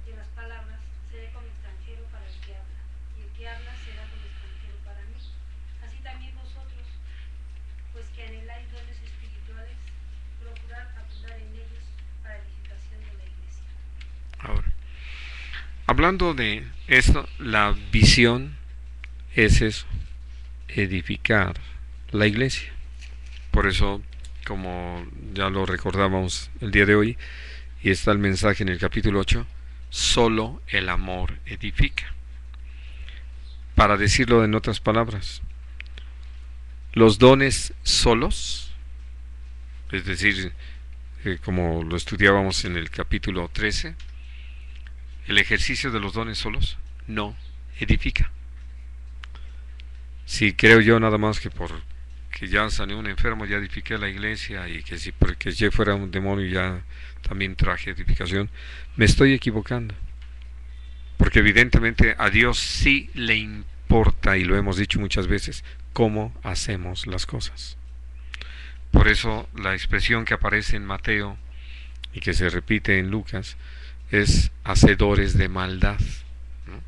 de las palabras, seré como extranjero para el que habla, y el que habla será como extranjero para mí. Así también vosotros, pues que anheláis dones espirituales, procurad abundar en ellos para edificación de la iglesia. Ahora, hablando de esto, la visión es eso, edificar la iglesia. Por eso, como ya lo recordábamos el día de hoy, y está el mensaje en el capítulo 8, solo el amor edifica. Para decirlo en otras palabras, los dones solos, es decir, como lo estudiábamos en el capítulo 13, el ejercicio de los dones solos no edifica. Si creo yo nada más que por que ya sané un enfermo, ya edifiqué la iglesia, y que si porque yo fuera un demonio ya también traje edificación, me estoy equivocando. Porque evidentemente a Dios sí le importa, y lo hemos dicho muchas veces, cómo hacemos las cosas. Por eso la expresión que aparece en Mateo y que se repite en Lucas es hacedores de maldad, ¿no?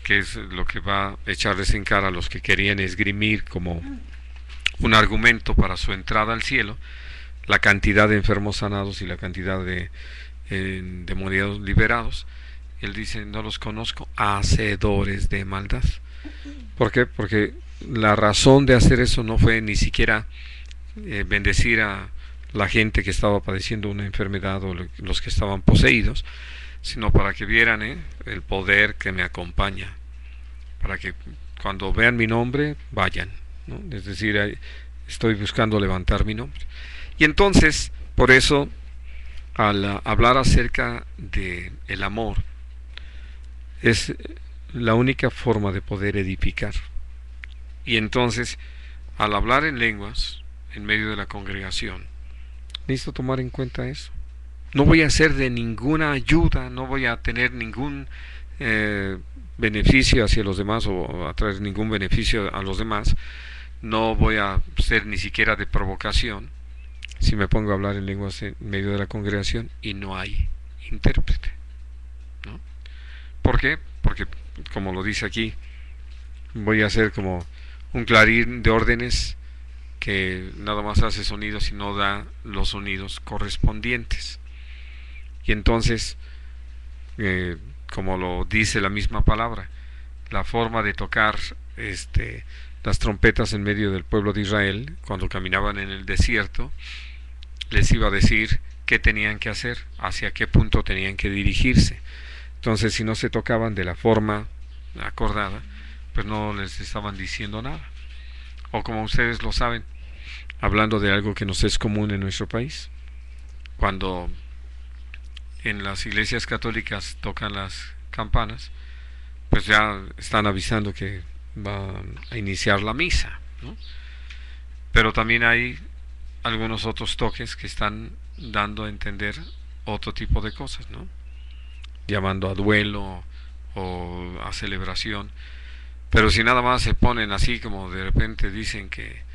Que es lo que va a echarles en cara a los que querían esgrimir como un argumento para su entrada al cielo la cantidad de enfermos sanados y la cantidad de endemoniados liberados. Él dice: no los conozco, hacedores de maldad. ¿Por qué? Porque la razón de hacer eso no fue ni siquiera bendecir a la gente que estaba padeciendo una enfermedad o los que estaban poseídos, sino para que vieran el poder que me acompaña, para que cuando vean mi nombre vayan, ¿no? Es decir, estoy buscando levantar mi nombre. Y entonces, por eso, al hablar acerca de el amor, es la única forma de poder edificar. Y entonces, al hablar en lenguas en medio de la congregación, necesito tomar en cuenta eso. No voy a ser de ninguna ayuda, no voy a tener ningún beneficio hacia los demás o a traer ningún beneficio a los demás. No voy a ser ni siquiera de provocación si me pongo a hablar en lenguas en medio de la congregación y no hay intérprete, ¿no? ¿Por qué? Porque, como lo dice aquí, voy a hacer como un clarín de órdenes que nada más hace sonidos y no da los sonidos correspondientes. Y entonces, como lo dice la misma palabra, la forma de tocar las trompetas en medio del pueblo de Israel, cuando caminaban en el desierto, les iba a decir qué tenían que hacer, hacia qué punto tenían que dirigirse. Entonces, si no se tocaban de la forma acordada, pues no les estaban diciendo nada. O como ustedes lo saben, hablando de algo que nos es común en nuestro país, cuando en las iglesias católicas tocan las campanas, pues ya están avisando que van a iniciar la misa, ¿no? Pero también hay algunos otros toques que están dando a entender otro tipo de cosas, ¿no? Llamando a duelo o a celebración. Pero si nada más se ponen así como de repente dicen que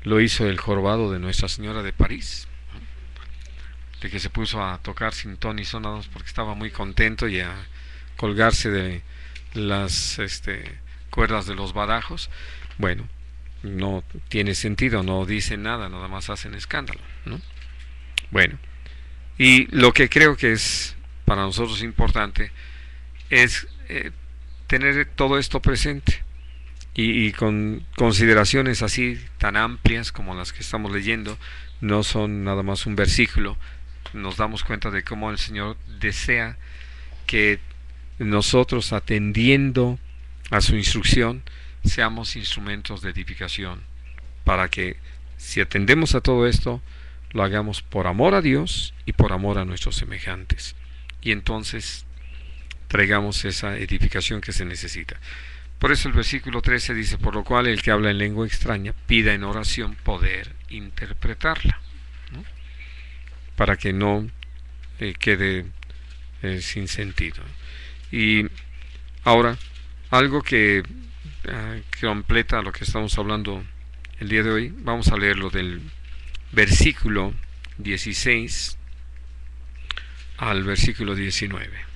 lo hizo el jorobado de Nuestra Señora de París, ¿no? De que se puso a tocar sin ton ni son nada más porque estaba muy contento y a colgarse de las cuerdas de los badajos. Bueno, no tiene sentido, no dicen nada, nada más hacen escándalo, ¿no? Bueno, y lo que creo que es para nosotros importante es tener todo esto presente y con consideraciones así tan amplias como las que estamos leyendo, no son nada más un versículo, nos damos cuenta de cómo el Señor desea que nosotros, atendiendo a su instrucción, seamos instrumentos de edificación, para que si atendemos a todo esto, lo hagamos por amor a Dios y por amor a nuestros semejantes, y entonces traigamos esa edificación que se necesita. Por eso el versículo 13 dice: por lo cual el que habla en lengua extraña pida en oración poder interpretarla, ¿no? Para que no quede sin sentido. Y ahora, algo que completa lo que estamos hablando el día de hoy, vamos a leerlo del versículo 16 al versículo 19.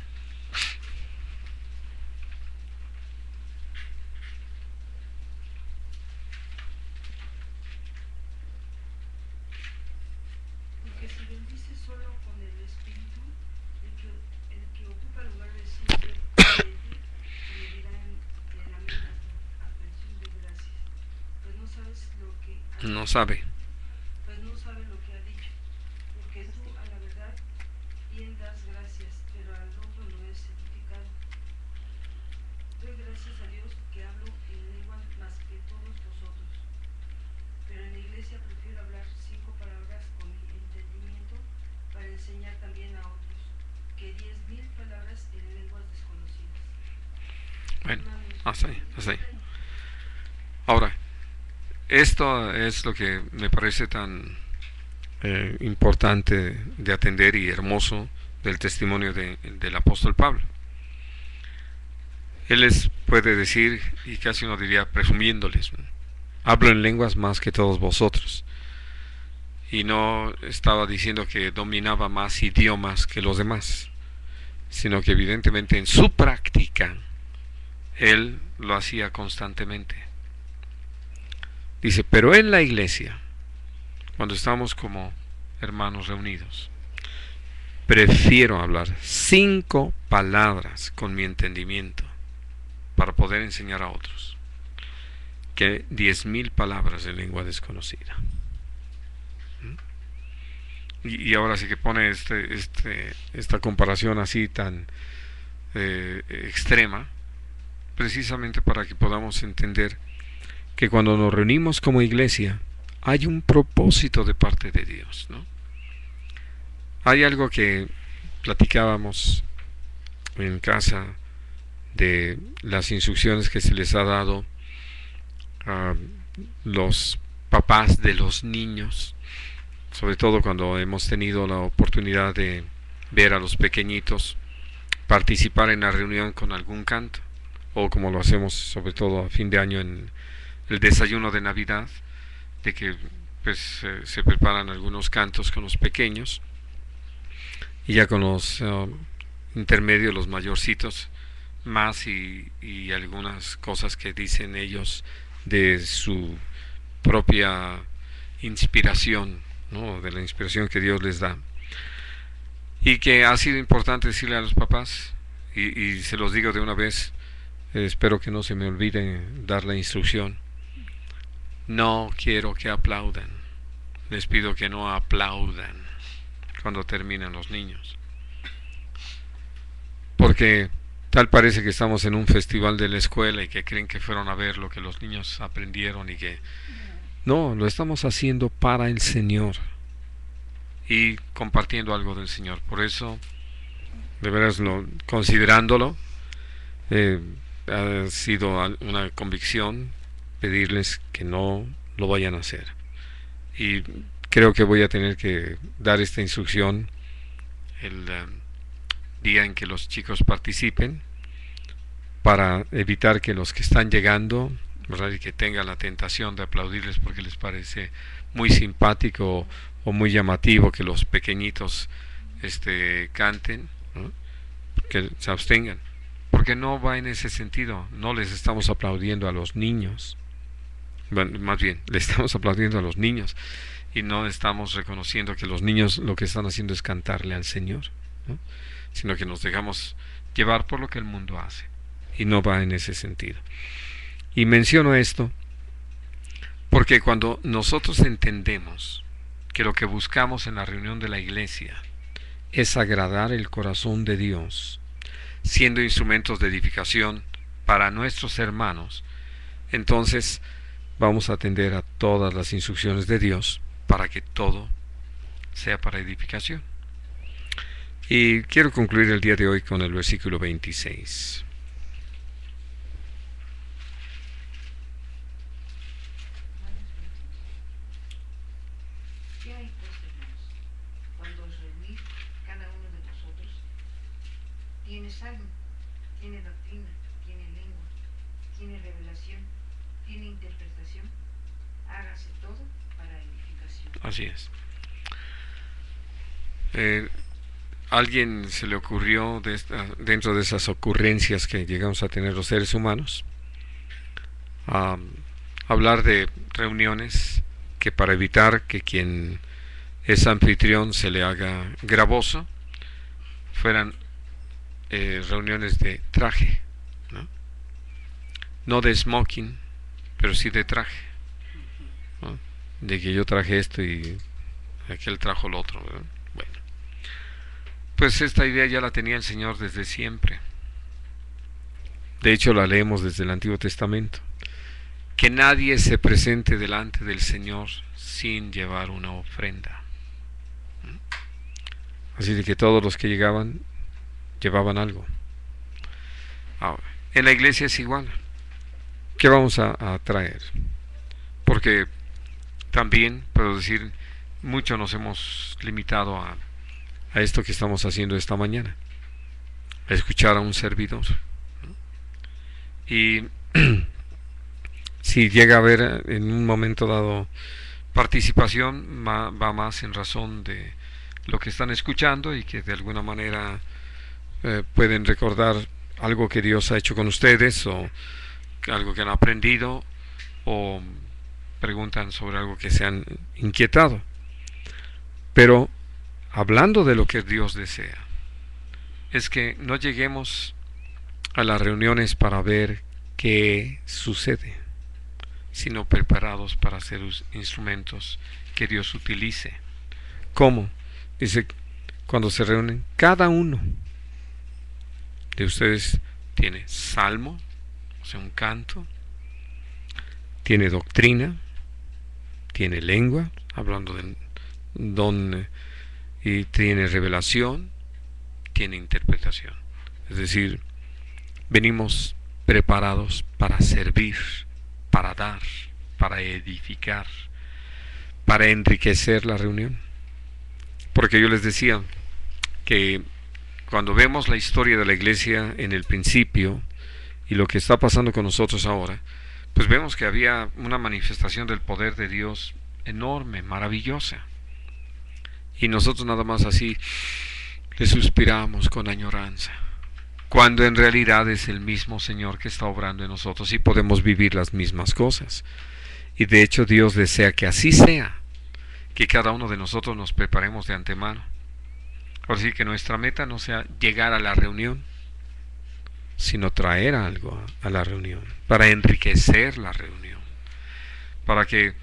Porque si bendices solo con el Espíritu, el que ocupa el lugar de siempre le dirá en la misma atención de gracias. Pues no sabes lo que ha No sabe. Pues no sabe lo que ha dicho, porque tú a la verdad bien das gracias, pero al otro no es edificado. Doy gracias a Dios que hablo en lenguas más que todos vosotros, pero en la iglesia prefiero hablar 5 palabras con mi entendimiento para enseñar también a otros, que 10.000 palabras en lenguas desconocidas. Bueno, hasta ahí. Ahora, esto es lo que me parece tan importante de atender y hermoso del testimonio del apóstol Pablo. Él les puede decir, y casi uno diría presumiéndoles, ¿no? Hablo en lenguas más que todos vosotros. Y no estaba diciendo que dominaba más idiomas que los demás, sino que evidentemente en su práctica él lo hacía constantemente. Dice: pero en la iglesia, cuando estamos como hermanos reunidos, prefiero hablar 5 palabras con mi entendimiento para poder enseñar a otros, que 10.000 palabras de lengua desconocida. Y ahora sí que pone esta comparación así tan extrema, precisamente para que podamos entender que cuando nos reunimos como iglesia hay un propósito de parte de Dios, ¿no? Hay algo que platicábamos en casa de las instrucciones que se les ha dado a los papás de los niños, sobre todo cuando hemos tenido la oportunidad de ver a los pequeñitos participar en la reunión con algún canto, o como lo hacemos sobre todo a fin de año en el desayuno de Navidad, de que pues se preparan algunos cantos con los pequeños, y ya con los intermedios, los mayorcitos, más y algunas cosas que dicen ellos de su propia inspiración, ¿no? De la inspiración que Dios les da, y que ha sido importante decirle a los papás, y se los digo de una vez, espero que no se me olvide dar la instrucción: no quiero que aplaudan, les pido que no aplaudan cuando terminan los niños, porque tal parece que estamos en un festival de la escuela y que creen que fueron a ver lo que los niños aprendieron, y que no, lo estamos haciendo para el Señor y compartiendo algo del Señor. Por eso, de veras, considerándolo, ha sido una convicción pedirles que no lo vayan a hacer, y creo que voy a tener que dar esta instrucción el día en que los chicos participen, para evitar que los que están llegando, ¿verdad?, y que tengan la tentación de aplaudirles porque les parece muy simpático o muy llamativo que los pequeñitos canten, ¿no?, que se abstengan, porque no va en ese sentido. No les estamos aplaudiendo a los niños, bueno, más bien le estamos aplaudiendo a los niños y no estamos reconociendo que los niños lo que están haciendo es cantarle al Señor, ¿no?, sino que nos dejamos llevar por lo que el mundo hace, y no va en ese sentido. Y menciono esto porque cuando nosotros entendemos que lo que buscamos en la reunión de la iglesia es agradar el corazón de Dios, siendo instrumentos de edificación para nuestros hermanos, entonces vamos a atender a todas las instrucciones de Dios para que todo sea para edificación. Y quiero concluir el día de hoy con el versículo 26. ¿Qué hay pues, hermanos? Cuando os reunís, cada uno de vosotros tiene salmo, tiene doctrina, tiene lengua, tiene revelación, tiene interpretación. Hágase todo para edificación. Así es. ¿Alguien se le ocurrió dentro de esas ocurrencias que llegamos a tener los seres humanos, hablar de reuniones que, para evitar que quien es anfitrión se le haga gravoso, fueran reuniones de traje, ¿no? No de smoking, pero sí de traje, ¿no?, de que yo traje esto y aquel trajo lo otro, ¿verdad? Bueno, pues esta idea ya la tenía el Señor desde siempre. De hecho, la leemos desde el Antiguo Testamento. Que nadie se presente delante del Señor sin llevar una ofrenda. Así de que todos los que llegaban llevaban algo. Ahora, en la iglesia es igual. ¿Qué vamos a traer? Porque también, puedo decir, mucho nos hemos limitado a esto que estamos haciendo esta mañana, a escuchar a un servidor. Y si llega a haber en un momento dado participación, va más en razón de lo que están escuchando y que de alguna manera pueden recordar algo que Dios ha hecho con ustedes, o algo que han aprendido, o preguntan sobre algo que se han inquietado. Pero hablando de lo que Dios desea, es que no lleguemos a las reuniones para ver qué sucede, sino preparados para ser instrumentos que Dios utilice. ¿Cómo? Dice, cuando se reúnen, cada uno de ustedes tiene salmo, o sea, un canto, tiene doctrina, tiene lengua, hablando de don, y tiene revelación, tiene interpretación. Es decir, venimos preparados para servir, para dar, para edificar, para enriquecer la reunión. Porque yo les decía que cuando vemos la historia de la iglesia en el principio y lo que está pasando con nosotros ahora, pues vemos que había una manifestación del poder de Dios enorme, maravillosa. Y nosotros nada más así le suspiramos con añoranza, cuando en realidad es el mismo Señor que está obrando en nosotros y podemos vivir las mismas cosas. Y de hecho Dios desea que así sea, que cada uno de nosotros nos preparemos de antemano. Por decir que nuestra meta no sea llegar a la reunión, sino traer algo a la reunión, para enriquecer la reunión, para que,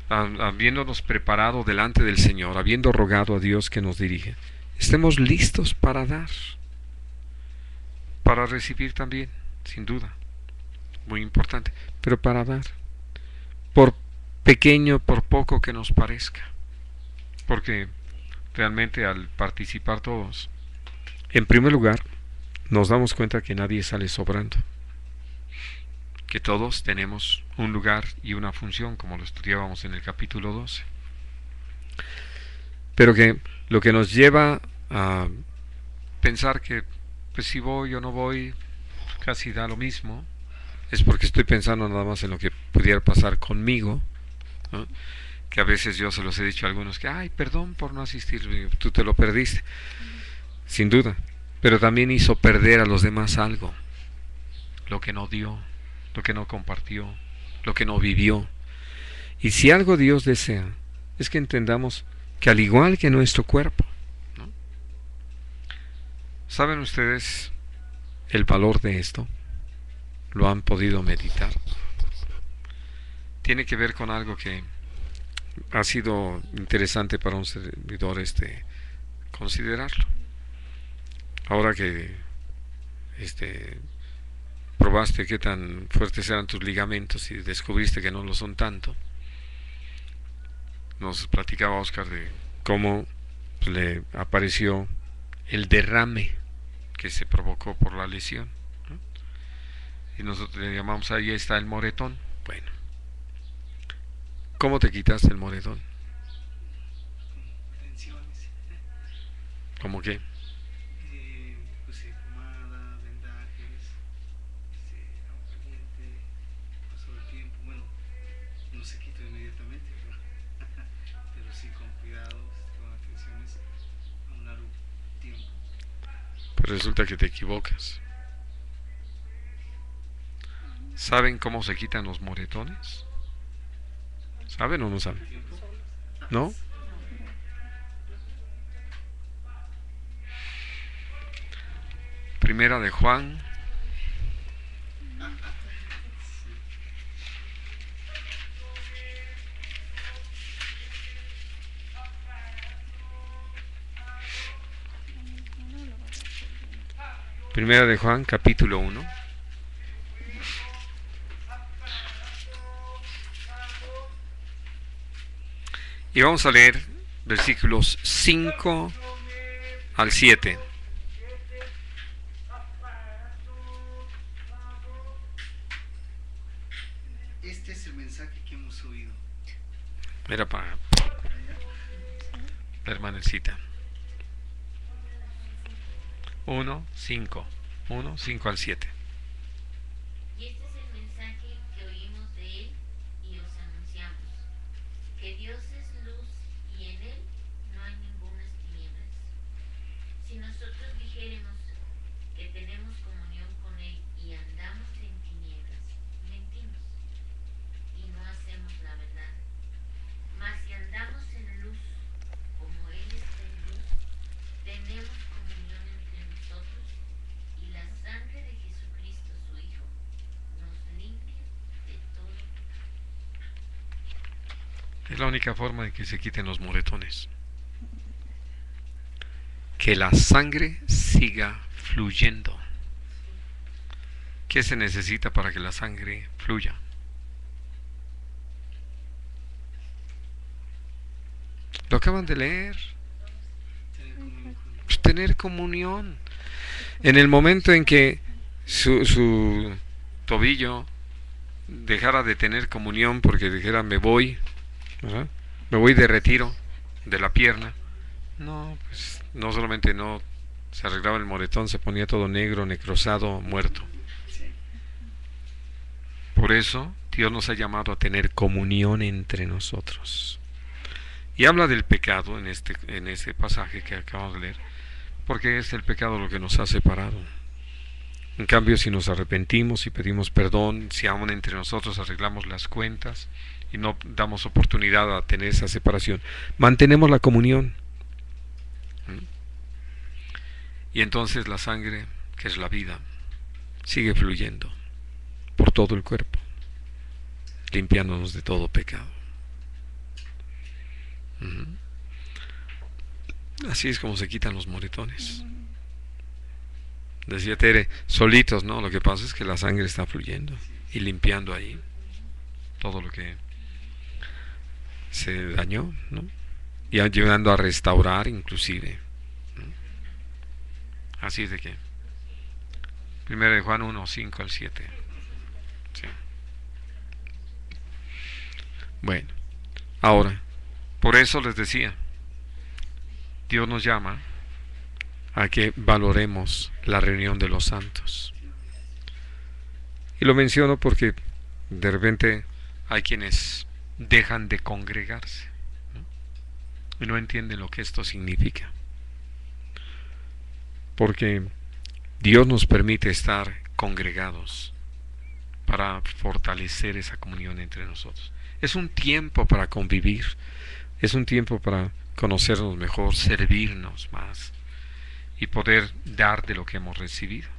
habiéndonos preparado delante del Señor, habiendo rogado a Dios que nos dirija, estemos listos para dar, para recibir también, sin duda, muy importante, pero para dar, por pequeño, por poco que nos parezca, porque realmente al participar todos, en primer lugar, nos damos cuenta que nadie sale sobrando, que todos tenemos un lugar y una función, como lo estudiábamos en el capítulo 12, pero que lo que nos lleva a pensar que pues si voy o no voy, casi da lo mismo, es porque estoy pensando nada más en lo que pudiera pasar conmigo, ¿no? Que a veces yo se los he dicho a algunos que, ay, perdón por no asistir, tú te lo perdiste, sin duda, pero también hizo perder a los demás algo, lo que no dio, lo que no compartió, lo que no vivió. Y si algo Dios desea, es que entendamos que al igual que nuestro cuerpo, ¿no? ¿Saben ustedes el valor de esto? ¿Lo han podido meditar? Tiene que ver con algo que ha sido interesante para un servidor considerarlo. Ahora que probaste qué tan fuertes eran tus ligamentos y descubriste que no lo son tanto, nos platicaba Oscar de cómo le apareció el derrame que se provocó por la lesión, ¿no? Y nosotros le llamamos, ahí está el moretón. Bueno, ¿cómo te quitaste el moretón? Tensiones. ¿Cómo qué? Puse pomada, vendajes, agua caliente, pasó el tiempo. Bueno, no se quitó inmediatamente, pero sí con cuidados, con atenciones a un largo tiempo. Pues resulta que te equivocas. ¿Saben cómo se quitan los moretones? ¿Saben o no saben? ¿No? Primera de Juan. Primera de Juan, capítulo 1. Y vamos a leer versículos 5 al 7. Este es el mensaje que hemos oído. Era para la hermanecita. 1, 5 al 7. Y este es el mensaje que oímos de él y os anunciamos, que Dios es luz y en él no hay ningunas tinieblas. Si nosotros dijéremos que tenemos comunión con él y andamos en tinieblas, mentimos y no hacemos la verdad. Mas si andamos en luz, como él está en luz, tenemos comunión entre nosotros y la sangre de Jesucristo su Hijo nos limpia de todo pecado. Es la única forma de que se quiten los moretones. Que la sangre siga fluyendo. ¿Qué se necesita para que la sangre fluya? Lo acaban de leer. Pues tener comunión. En el momento en que su tobillo dejara de tener comunión porque dijera me voy, ¿verdad? Me voy de retiro de la pierna, no, pues no solamente no se arreglaba el moretón, se ponía todo negro, necrosado, muerto. Por eso Dios nos ha llamado a tener comunión entre nosotros. Y habla del pecado en ese pasaje que acabamos de leer, porque es el pecado lo que nos ha separado. En cambio, si nos arrepentimos y pedimos perdón, si aún entre nosotros arreglamos las cuentas y no damos oportunidad a tener esa separación, mantenemos la comunión. Y entonces la sangre, que es la vida, sigue fluyendo por todo el cuerpo, limpiándonos de todo pecado. Así es como se quitan los moretones. Decía Tere, solitos, ¿no? Lo que pasa es que la sangre está fluyendo y limpiando ahí todo lo que se dañó, ¿no? Y ayudando a restaurar inclusive, ¿no? Así es de que 1 de Juan 1, 5 al 7. Sí. Bueno, ahora, por eso les decía, Dios nos llama a que valoremos la reunión de los santos. Y lo menciono porque de repente hay quienes dejan de congregarse, ¿no? Y no entienden lo que esto significa. Porque Dios nos permite estar congregados para fortalecer esa comunión entre nosotros. Es un tiempo para convivir, es un tiempo para conocernos mejor, servirnos más y poder dar de lo que hemos recibido.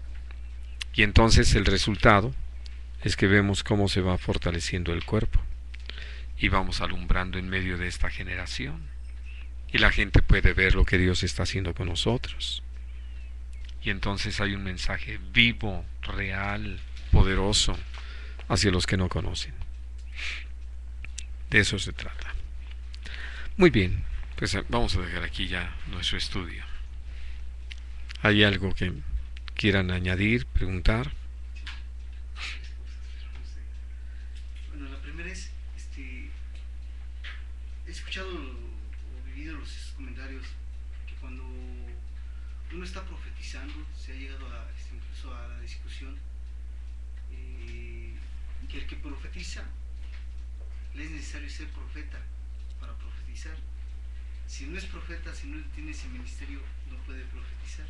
Y entonces el resultado es que vemos cómo se va fortaleciendo el cuerpo y vamos alumbrando en medio de esta generación. Y la gente puede ver lo que Dios está haciendo con nosotros. Y entonces hay un mensaje vivo, real, poderoso hacia los que no conocen. De eso se trata. Muy bien, pues vamos a dejar aquí ya nuestro estudio. ¿Hay algo que quieran añadir, preguntar? Bueno, la primera es, he escuchado o vivido los comentarios que cuando uno está profetizando, se ha llegado a, incluso a la discusión, que el que profetiza le es necesario ser profeta para profetizar. Si no es profeta, si no tiene ese ministerio, no puede profetizar.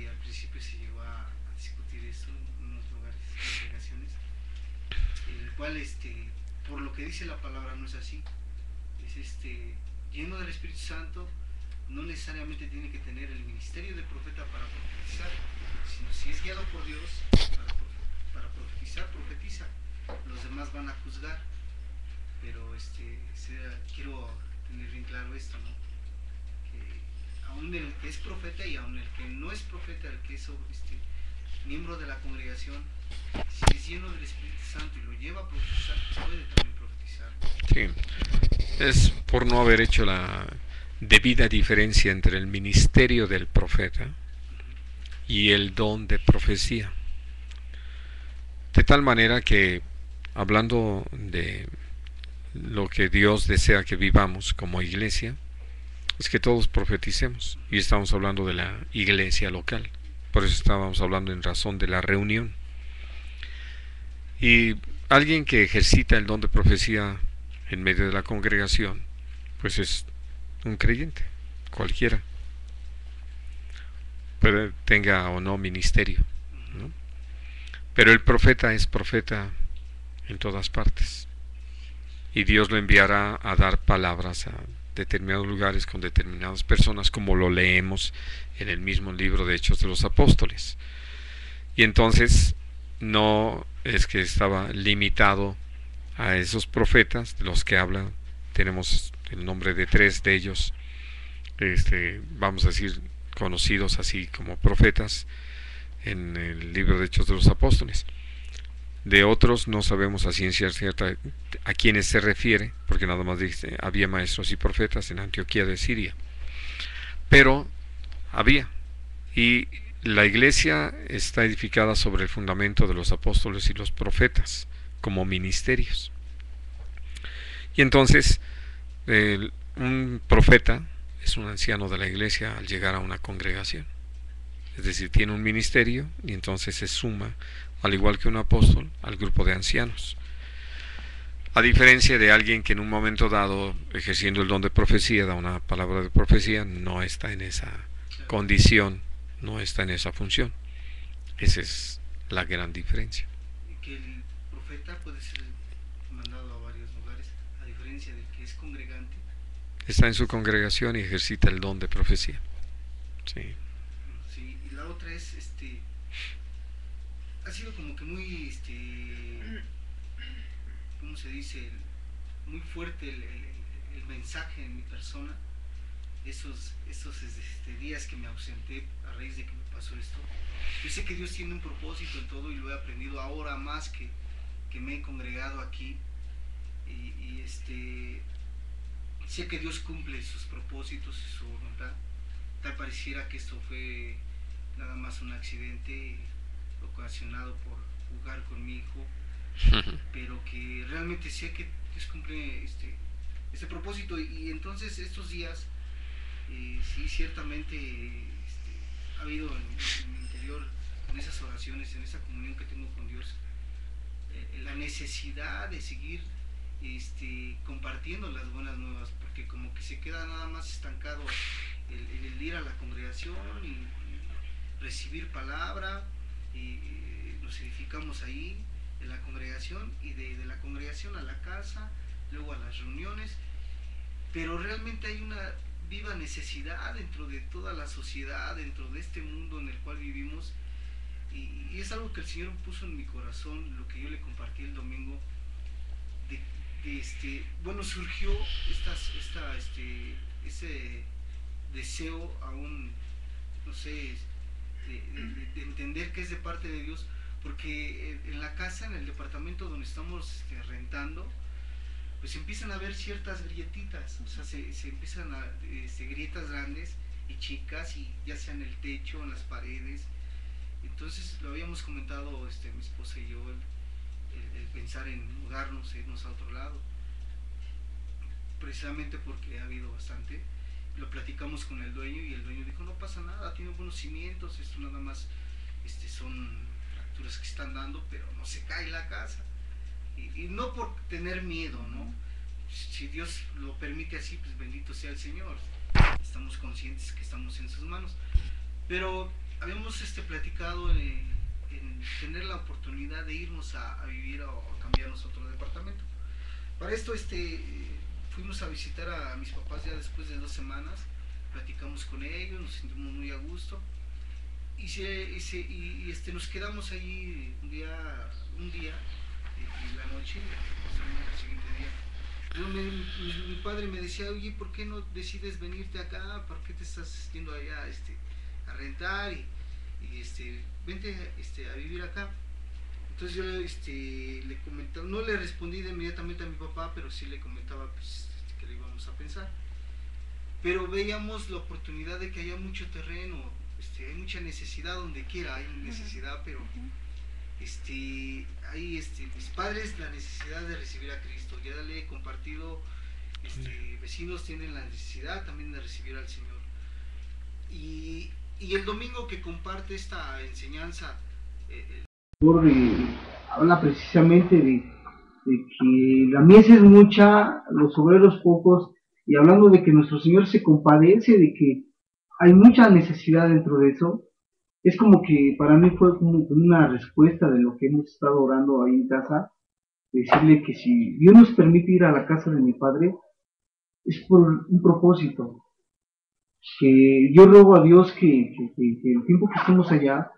Al principio se llegó a discutir eso en unos lugares, congregaciones, el cual, por lo que dice la palabra, no es así. Es lleno del Espíritu Santo, no necesariamente tiene que tener el ministerio de profeta para profetizar, sino si es guiado por Dios para profetizar, profetiza. Los demás van a juzgar, pero quiero tener bien claro esto, ¿no? Que aún el que es profeta y aún el que no es profeta, el que es miembro de la congregación, si es lleno del Espíritu Santo y lo lleva a profetizar, puede también profetizar. Sí, es por no haber hecho la debida diferencia entre el ministerio del profeta y el don de profecía. De tal manera que, hablando de lo que Dios desea que vivamos como iglesia, es que todos profeticemos. Y estamos hablando de la iglesia local. Por eso estábamos hablando en razón de la reunión. Y alguien que ejercita el don de profecía en medio de la congregación, pues es un creyente, cualquiera, pero tenga o no ministerio, ¿no? Pero el profeta es profeta en todas partes, y Dios lo enviará a dar palabras a determinados lugares con determinadas personas, como lo leemos en el mismo libro de Hechos de los Apóstoles. Y entonces no es que estaba limitado a esos profetas de los que habla. Tenemos el nombre de 3 de ellos, vamos a decir, conocidos así como profetas en el libro de Hechos de los Apóstoles. De otros no sabemos a ciencia cierta a quiénes se refiere, porque nada más dice, había maestros y profetas en Antioquía de Siria. Pero había, y la iglesia está edificada sobre el fundamento de los apóstoles y los profetas como ministerios. Y entonces un profeta es un anciano de la iglesia al llegar a una congregación, es decir, tiene un ministerio y entonces se suma, al igual que un apóstol, al grupo de ancianos. A diferencia de alguien que en un momento dado, ejerciendo el don de profecía, da una palabra de profecía, no está en esa condición, no está en esa función. Esa es la gran diferencia. Que el profeta puede ser mandado a varios lugares, a diferencia del que es congregante. Está en su congregación y ejercita el don de profecía. Sí. Sí, y la otra es, ha sido como que muy, ¿cómo se dice? Muy fuerte el mensaje en mi persona. Esos días que me ausenté a raíz de que me pasó esto. Yo sé que Dios tiene un propósito en todo y lo he aprendido ahora más que me he congregado aquí. Y sé que Dios cumple sus propósitos y su voluntad. Tal pareciera que esto fue nada más un accidente ocasionado por jugar con mi hijo, pero que realmente sé que Dios cumple este propósito. Y entonces estos días sí, ciertamente ha habido en mi interior, en esas oraciones, en esa comunión que tengo con Dios, la necesidad de seguir compartiendo las buenas nuevas, porque como que se queda nada más estancado el ir a la congregación y recibir palabra, y nos edificamos ahí en la congregación, y de la congregación a la casa, luego a las reuniones, pero realmente hay una viva necesidad dentro de toda la sociedad, dentro de este mundo en el cual vivimos, y es algo que el Señor puso en mi corazón, lo que yo le compartí el domingo, bueno, surgió ese deseo aún, no sé, de entender que es de parte de Dios, porque en la casa, en el departamento donde estamos rentando, pues empiezan a haber ciertas grietitas, o sea, se empiezan a grietas grandes y chicas, y ya sea en el techo, en las paredes. Entonces lo habíamos comentado mi esposa y yo, el pensar en mudarnos, irnos a otro lado, precisamente porque ha habido bastante. Lo platicamos con el dueño, y el dueño dijo, no pasa nada, tiene buenos cimientos, esto nada más son fracturas que están dando, pero no se cae la casa. Y no por tener miedo, ¿no? Si Dios lo permite así, pues bendito sea el Señor. Estamos conscientes que estamos en sus manos. Pero habíamos platicado en tener la oportunidad de irnos a vivir o a cambiarnos a otro departamento. Para esto fuimos a visitar a mis papás ya después de 2 semanas, platicamos con ellos, nos sentimos muy a gusto, y nos quedamos ahí un día y la noche, el siguiente día. Pero mi padre me decía, oye, ¿por qué no decides venirte acá? ¿Por qué te estás yendo allá a rentar? Y vente a vivir acá. Entonces yo le comentaba, no le respondí de inmediatamente a mi papá, pero sí le comentaba pues, que le íbamos a pensar. Pero veíamos la oportunidad de que haya mucho terreno, hay mucha necesidad donde quiera, hay necesidad, pero hay mis padres la necesidad de recibir a Cristo. Ya le he compartido, vecinos tienen la necesidad también de recibir al Señor. Y el domingo que comparte esta enseñanza, habla precisamente de que la mies es mucha, los obreros pocos, y hablando de que nuestro Señor se compadece, de que hay mucha necesidad dentro de eso. Es como que para mí fue como una respuesta de lo que hemos estado orando ahí en casa, decirle que si Dios nos permite ir a la casa de mi padre, es por un propósito, que yo ruego a Dios que el tiempo que estemos allá,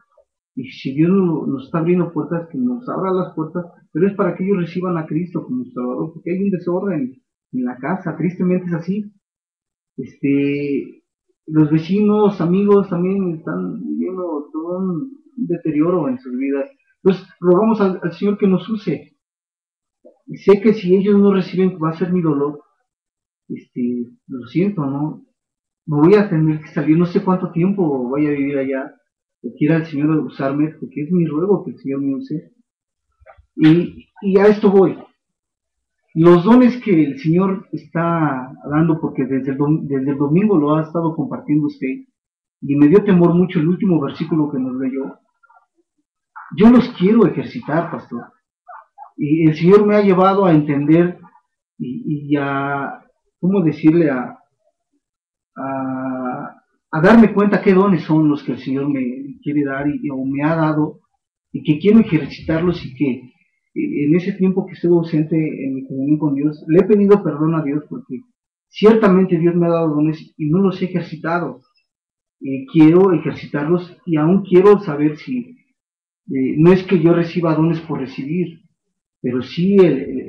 y si Dios nos está abriendo puertas, que nos abra las puertas, pero es para que ellos reciban a Cristo como Salvador, porque hay un desorden en la casa, tristemente es así. Los vecinos, amigos también están viviendo todo un deterioro en sus vidas. Entonces rogamos al Señor que nos use. Y sé que si ellos no reciben, va a ser mi dolor. Lo siento, ¿no? Me voy a tener que salir, no sé cuánto tiempo voy a vivir allá, que quiera el Señor usarme, porque es mi ruego que el Señor me use. Y a esto voy. Los dones que el Señor está dando, porque desde el domingo lo ha estado compartiendo usted, y me dio temor mucho el último versículo que nos leyó. Yo los quiero ejercitar, pastor. Y el Señor me ha llevado a entender y a, ¿cómo decirle? A darme cuenta qué dones son los que el Señor me quiere dar o me ha dado, y que quiero ejercitarlos, y que en ese tiempo que estuve ausente en mi comunión con Dios, le he pedido perdón a Dios, porque ciertamente Dios me ha dado dones y no los he ejercitado. Quiero ejercitarlos, y aún quiero saber si, no es que yo reciba dones por recibir, pero sí el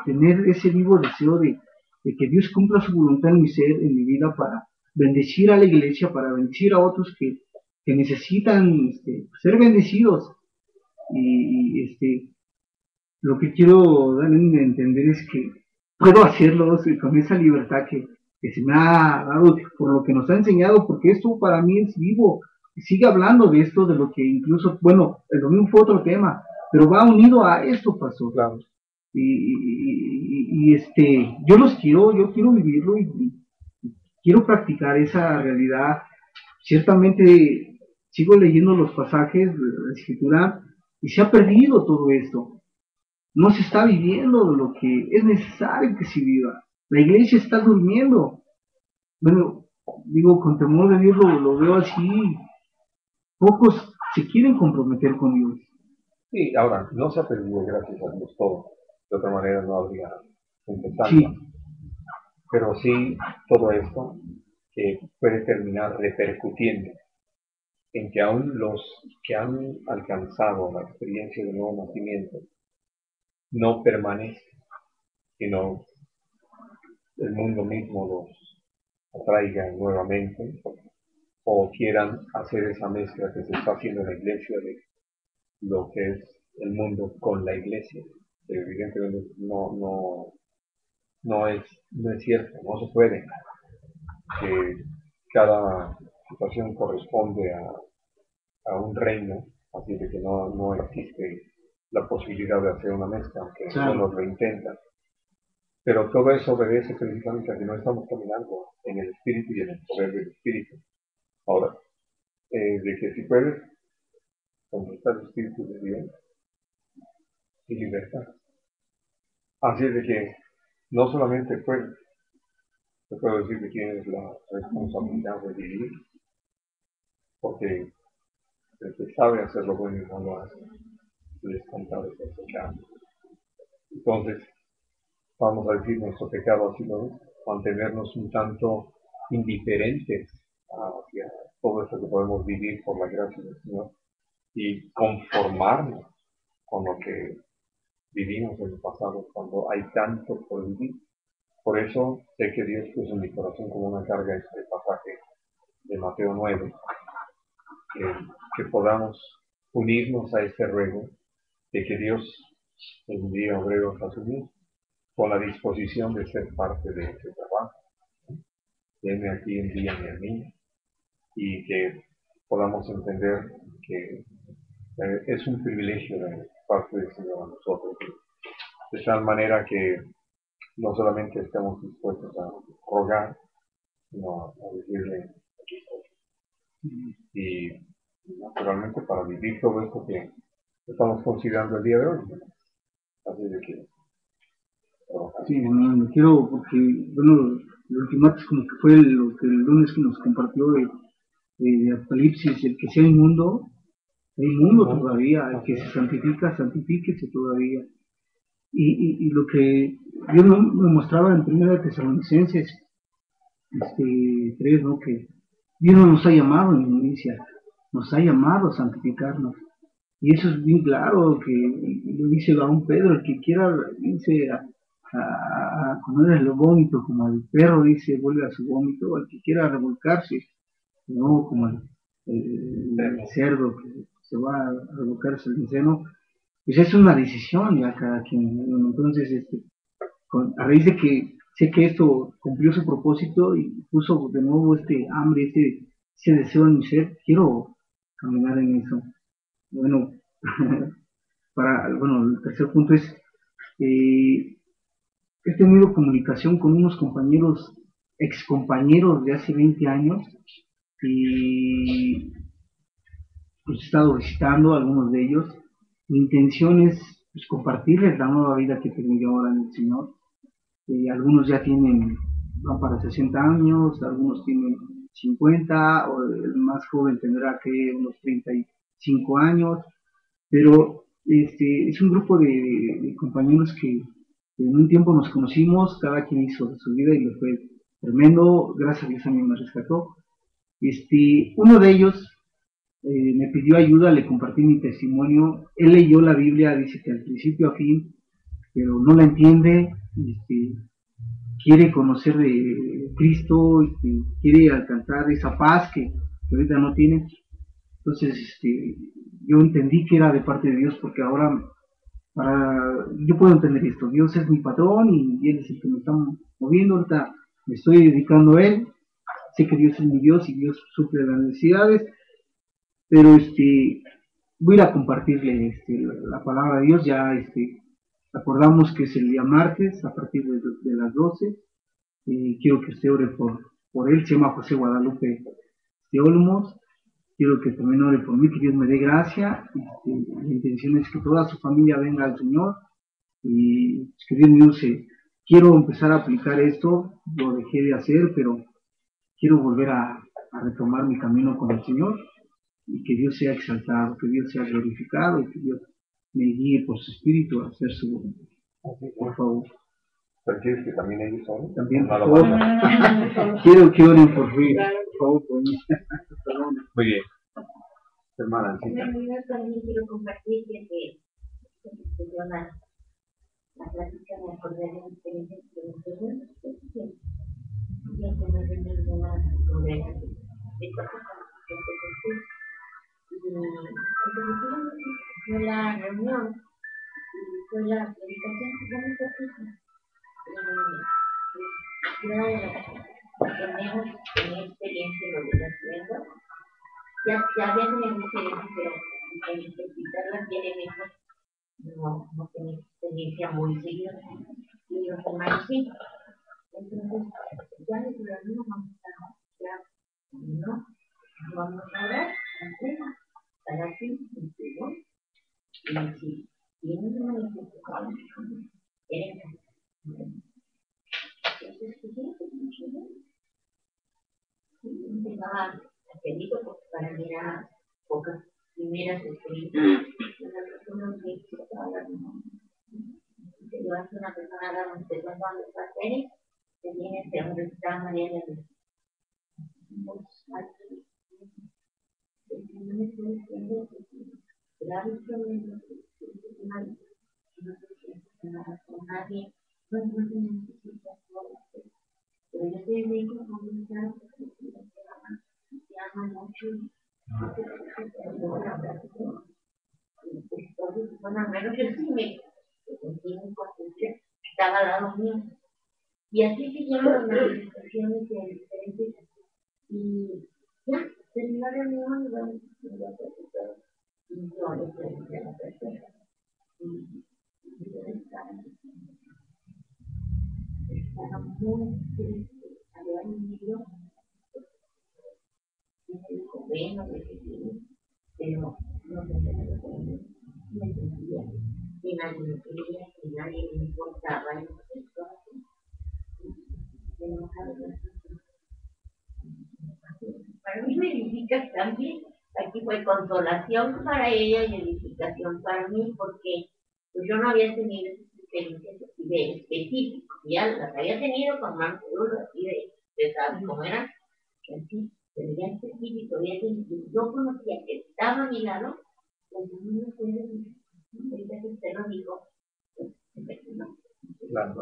tener ese vivo deseo de que Dios cumpla su voluntad en mi ser, en mi vida, para bendecir a la iglesia, para bendecir a otros que necesitan ser bendecidos. Y lo que quiero dar a entender es que puedo hacerlo con esa libertad que se me ha dado por lo que nos ha enseñado, porque esto para mí es vivo. Sigue hablando de esto, de lo que incluso, bueno, el domingo fue otro tema, pero va unido a esto, pastor. Claro. Yo quiero vivirlo, y quiero practicar esa realidad. Ciertamente sigo leyendo los pasajes de la Escritura, Y se ha perdido todo esto. No se está viviendo lo que es necesario que se viva. La iglesia está durmiendo. Bueno, digo, con temor de Dios lo veo así. Pocos se quieren comprometer con Dios. Sí, ahora, no se ha perdido, gracias a Dios, todo. De otra manera no habría empezado. Sí, Pero sí, todo esto puede terminar repercutiendo en que aún los que han alcanzado la experiencia del nuevo nacimiento no permanezcan, sino el mundo mismo los atraiga nuevamente o quieran hacer esa mezcla que se está haciendo en la iglesia de lo que es el mundo con la iglesia. Evidentemente no es cierto, no se puede. Que cada situación corresponde a un reino, así de que no existe la posibilidad de hacer una mezcla, aunque claro. algunos lo intentan. Pero todo eso obedece precisamente a que no estamos caminando en el espíritu y en el poder del espíritu. Ahora, de que si puedes conquistar el espíritu de Dios y libertad. Así de que no solamente puedes, te puedo decir que tienes la responsabilidad de vivir, porque el que sabe hacer lo bueno y no lo hace, les contado ese pecado. Entonces, vamos a decir, nuestro pecado ha sido mantenernos un tanto indiferentes hacia todo esto que podemos vivir por la gracia del Señor y conformarnos con lo que vivimos en el pasado cuando hay tanto por vivir. Por eso sé que Dios puso en mi corazón como una carga este pasaje de Mateo 9, que podamos unirnos a este ruego de que Dios envíe obreros a su vida con la disposición de ser parte de este trabajo. Denme aquí, envíame a mí, y que podamos entender que es un privilegio de parte del Señor a nosotros, de tal manera que no solamente estemos dispuestos a rogar, sino a decirle aquí estoy. Y naturalmente para vivir todo esto que estamos considerando el día de hoy. Así de que sí, no quiero, porque, bueno, el ultimato es como que fue lo que el lunes que nos compartió de Apocalipsis, el que sea inmundo, hay mundo todavía, el que se santifica, santifíquese todavía. Y lo que Dios me mostraba en 1 Tesalonicenses 3, ¿no? Que Dios no nos ha llamado en inmundicia, nos ha llamado a santificarnos. Y eso es bien claro, que lo dice aún Pedro, el que quiera, dice, a comer el vómito, como el perro dice, vuelve a su vómito, al que quiera revolcarse, no como el cerdo que se va a revolcarse el seno, pues es una decisión ya cada quien. Entonces, a raíz de que sé que esto cumplió su propósito y puso de nuevo hambre, ese deseo en mi ser, quiero caminar en eso. Bueno, el tercer punto es, he tenido comunicación con unos compañeros, excompañeros de hace 20 años, y pues he estado visitando a algunos de ellos. Mi intención es pues, compartirles la nueva vida que tengo yo ahora en el Señor. Algunos ya van para 60 años, algunos tienen 50, o el más joven tendrá que unos 35 años, pero es un grupo de compañeros que en un tiempo nos conocimos, cada quien hizo de su vida y le fue tremendo, gracias a Dios a mí me rescató. Uno de ellos me pidió ayuda, le compartí mi testimonio, él leyó la Biblia, dice que al principio a fin, pero no la entiende, quiere conocer de Cristo, quiere alcanzar esa paz que ahorita no tiene. Entonces yo entendí que era de parte de Dios, porque ahora yo puedo entender esto, Dios es mi patrón y Él es el que me está moviendo, ahorita me estoy dedicando a Él, sé que Dios es mi Dios y Dios suple las necesidades, pero voy a compartirle la palabra de Dios. Ya acordamos que es el día martes a partir de las 12, quiero que usted ore por él, se llama José Guadalupe de Olmos, quiero que también ore por mí, que Dios me dé gracia. La intención es que toda su familia venga al Señor y que Dios me use. Quiero empezar a aplicar esto, lo dejé de hacer, pero quiero volver a retomar mi camino con el Señor y que Dios sea exaltado, que Dios sea glorificado y que Dios me guíe por su espíritu a hacer su voluntad. Por favor. ¿Pero quieres que también ellos oren? También, por No, favor. Quiero que oren por mí. Por favor, por mí. Perdón. Muy bien. Hermana, sí. Yo también quiero compartir que yo la plática me acordé de la experiencia que yo me reunión de una congregación de cosas con y fue la reunión y fue la predicación que fue muy cortita. Tenemos experiencia en lo de las lenguas. Ya había tenido experiencia, pero necesitarla tiene mejor. No tenía experiencia muy seguida. Y los hermanos sí. Entonces, ya les digo, no vamos a ya, no, vamos a orar, para ti, y si tienen una necesidad, eres entonces, empezaba a pedirlo porque para mí era pocas primeras experiencias. Una persona que estaba hablando, que yo hace una persona a dar un segundo a los papeles, que viene este hombre que está María de los no me estoy diciendo graves problemas institucionales que no se sienten nada con nadie, no se necesita pero yo estoy bien con comunidad se ama mucho bueno, al menos yo sí me sentí muy consciente estaba al lado mío y así siguieron las manifestaciones de diferentes y ya, terminó la reunión y bueno, y yo le pregunté a la persona y yo estaba muy triste, había un libro y me dijo, bueno, pero no sé qué me sentía que nadie me quería, que nadie me importaba y no sé qué no sabía para mí me edifica también. Aquí fue consolación para ella y edificación para mí, porque pues, yo no había tenido esas experiencias así de específico. Ya las había tenido con más seguro, así de saber cómo eran, así, pero ya específico, yo conocía que estaba a mi lado, pues no me puede decir, ahorita que usted lo dijo, pues no. Claro.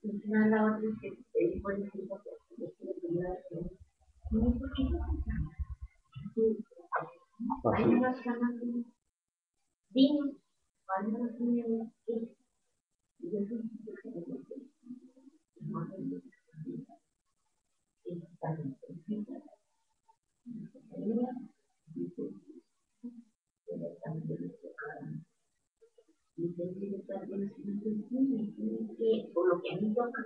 La otra es que usted dijo el tiempo hay unas ganas de vino, hay unas ganas de y yo soy por lo que a mí toca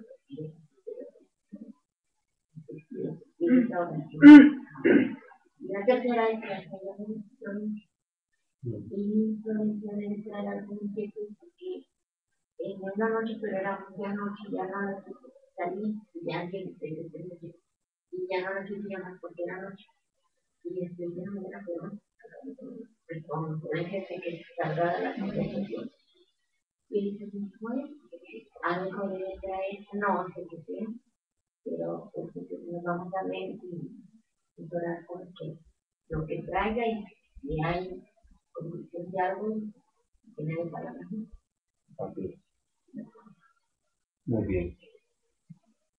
la tercera es la y Florencia debe traer algún inquietud porque en una noche, pero era ya noche, ya no salí, ya alguien se noche, y ya no la quisiera más porque era noche. Y ya no era peor, pues con el jefe que tardaba la conversación. Y dice, pues, algo debe traer, no sé qué sea, pero pues nos vamos a ver y orar porque lo que traiga y hay conclusión de algo que nadie para mí. Okay. Muy bien.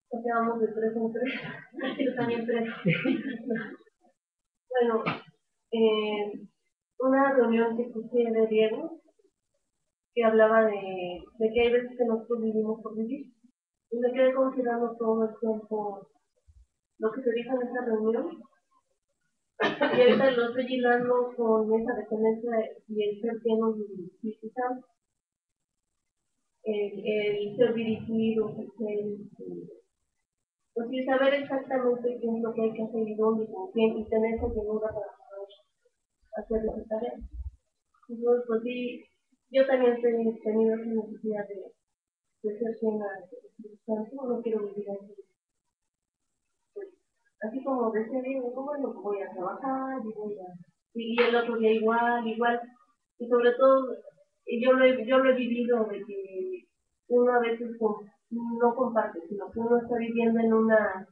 O sea, vamos de 3 en 3. Yo también 3. Bueno, una reunión que escuché de Diego que hablaba de que hay veces que nosotros vivimos por vivir. Y me quedé considerando todo el tiempo lo que se dijo en esa reunión. Y ahorita lo estoy hilando con esa dependencia y el ser lleno de Espíritu Santo. El ser dirigido, el ser Pues sí, saber exactamente qué es lo que hay que hacer y dónde, con quién, y tener esa llenura para poder hacer esa tarea. Entonces, pues sí, yo también he tenido esa necesidad de ser una no quiero vivir así. Pues, así como de ser, bueno, voy a trabajar y el otro día igual, y sobre todo, yo lo he vivido de que uno a veces no comparte, sino que uno está viviendo en una,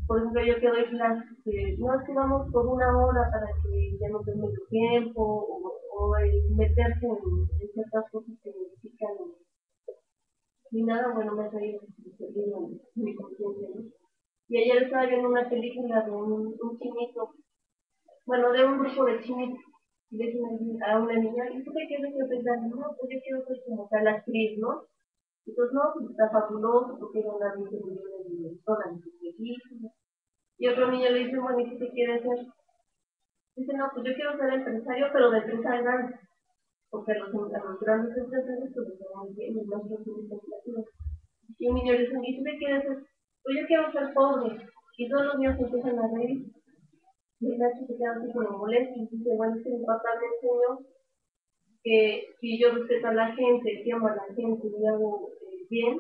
por ejemplo, yo que doy clases, no es que vamos por una hora para que ya no tenga mucho tiempo, o el meterse en ciertas cosas que modifican, ni nada, bueno, me ha traído mi conciencia, ¿no? Y ayer estaba viendo una película de un chinito, bueno, de un grupo de chinitos, y le dicen a una niña, ¿y tú qué quieres ser? No, pues yo quiero ser como tal actriz, ¿no? Entonces, no, pues está fabuloso, porque era una vez de dólares de. Y otro niño le dice, bueno, ¿y qué te quieres ser? Dice, no, pues yo quiero ser empresario, pero de empresa grande, porque los grandes empresarios pues están muy bien, y más representativos. Y un niño le dice, ¿y tú qué quieres ser? Pues yo quiero ser pobre. Y todos los niños empiezan a reír. Y el Nacho se queda así como molesto y dice, bueno, es que mi papá me enseñó que si yo respeto a la gente, que amo a la gente y hago bien,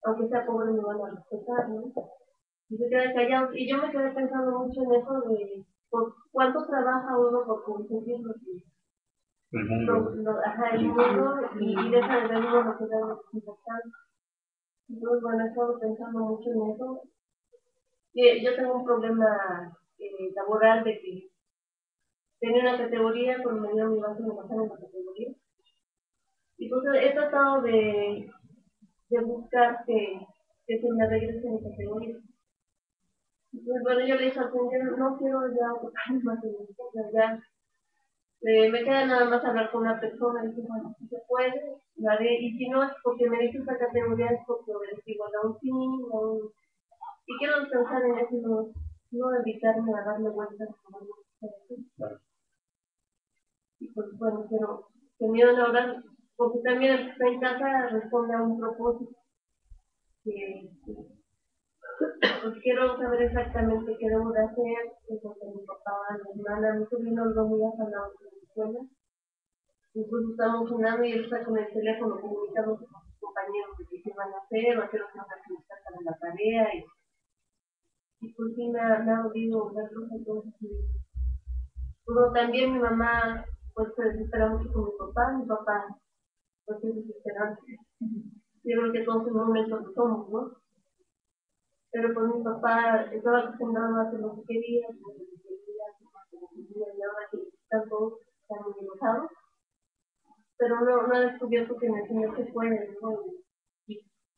aunque sea pobre me van a respetar, ¿no? Y se queda callado. Y yo me quedé pensando mucho en eso de por cuánto trabaja uno por conseguir lo que El mundo. el mundo y deja de ver uno lo que realmente es importante. Entonces, bueno, he estado pensando mucho en eso. Yo tengo un problema laboral de que tenía una categoría, cuando me dieron mi base me pasaron la categoría. Y pues he tratado de buscar que se me regrese mi categoría. Entonces, bueno, yo le dije al señor, no quiero ya ocuparme más de mi cosa, ya me queda nada más hablar con una persona, y dije, bueno, si se puede, lo haré, y si no es porque me dice esta categoría, es porque obedezco igual a un fin, y quiero descansar en eso, no dedicarme a darle vueltas como no. Y pues bueno, pero que me iban a hablar, porque también el que está en casa responde a un propósito, que pues quiero saber exactamente qué debo de hacer, porque mi papá, mi hermana, mi sobrino lo muy afanados en la escuela. Incluso estamos cenando y él está con el teléfono comunicándose con sus compañeros de qué van a hacer o a qué hora se van a conectar para la tarea. Y pues sí me ha dolido verlos entonces. Pero también mi mamá pues se desespera mucho con mi papá pues es desesperante. Yo creo que todos en un momento lo somos, ¿no? Pero pues mi papá estaba acostumbrado a hacer lo que quería, y ahora que están todos tan enojados, pero no ha descubierto que en el Señor se puede, ¿no?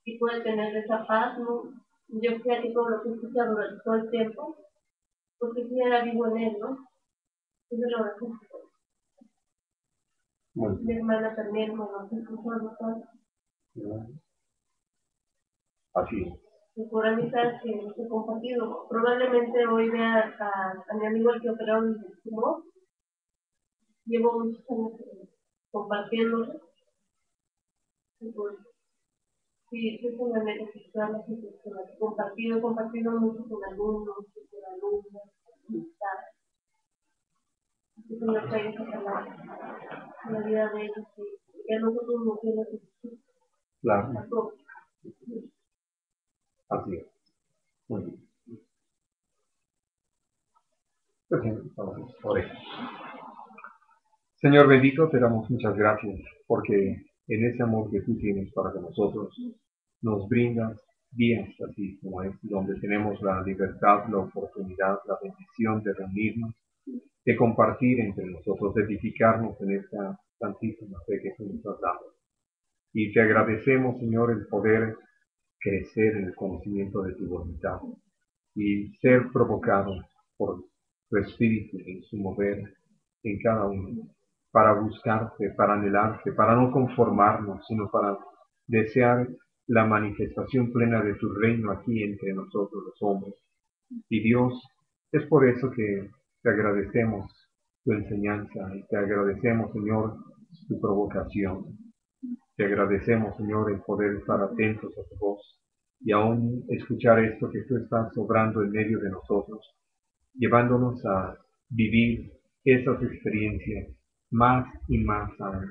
Y puede tener esa paz, ¿no? Yo creo que todo lo que he escuchado durante todo el tiempo, porque sí era vivo en él, ¿no? Eso es lo mejor. Mi hermana también, bueno, se escuchó todo. Así es. Y por amistad que he compartido. Probablemente hoy vea a mi amigo el que operó en el tumor. Llevo muchos años compartiéndolo. Y pues, sí, es una manera que se habla compartido mucho con alumnos, con alumnas, amistades. Así que no traigo esa palabra en la vida de ellos y a nosotros nos tiene que claro. Así es. Muy bien. Pues entonces, oremos. Señor bendito, te damos muchas gracias porque en ese amor que tú tienes para con nosotros nos brindas días así como es, donde tenemos la libertad, la oportunidad, la bendición de reunirnos, de compartir entre nosotros, de edificarnos en esta santísima fe que tú nos has dado. Y te agradecemos, Señor, el poder crecer en el conocimiento de tu voluntad y ser provocados por tu espíritu en su mover en cada uno, para buscarte, para anhelarte, para no conformarnos, sino para desear la manifestación plena de tu reino aquí entre nosotros los hombres. Y Dios, es por eso que te agradecemos tu enseñanza y te agradecemos, Señor, tu provocación. Te agradecemos, Señor, el poder estar atentos a tu voz y aún escuchar esto que tú estás obrando en medio de nosotros, llevándonos a vivir esas experiencias más y más aún.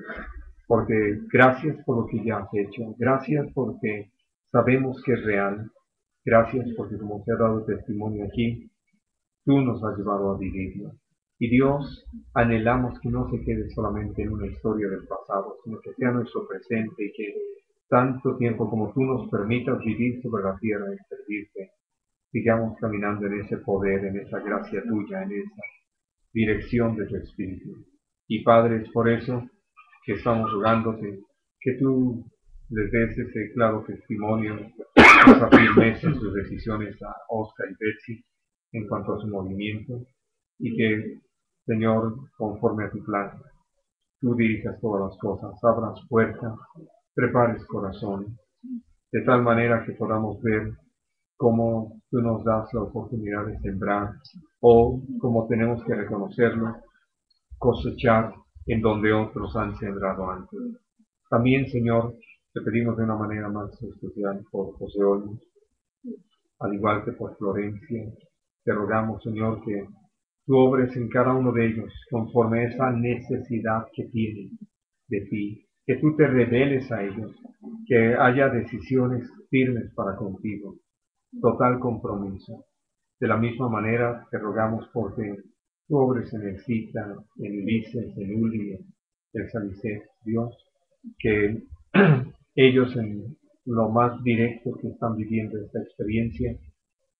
Porque gracias por lo que ya has hecho, gracias porque sabemos que es real, gracias porque como te ha dado testimonio aquí, tú nos has llevado a vivirlo. Y Dios, anhelamos que no se quede solamente en una historia del pasado, sino que sea nuestro presente y que tanto tiempo como tú nos permitas vivir sobre la tierra y servirte, sigamos caminando en ese poder, en esa gracia tuya, en esa dirección de tu Espíritu. Y Padre, es por eso que estamos rogándote que tú les des ese claro testimonio, esa firmeza en sus decisiones a Oscar y Betsy en cuanto a su movimiento, y que, Señor, conforme a tu plan, tú dirijas todas las cosas, abras puertas, prepares corazón, de tal manera que podamos ver cómo tú nos das la oportunidad de sembrar, o como tenemos que reconocerlo, cosechar en donde otros han sembrado antes. También, Señor, te pedimos de una manera más especial por José Olmos, al igual que por Florencia. Te rogamos, Señor, que tú obres en cada uno de ellos conforme a esa necesidad que tienen de ti, que tú te reveles a ellos, que haya decisiones firmes para contigo, total compromiso. De la misma manera te rogamos porque tú obres en el Cita, en Ulises, en Uli, en Salicet, Dios, que ellos en lo más directo que están viviendo esta experiencia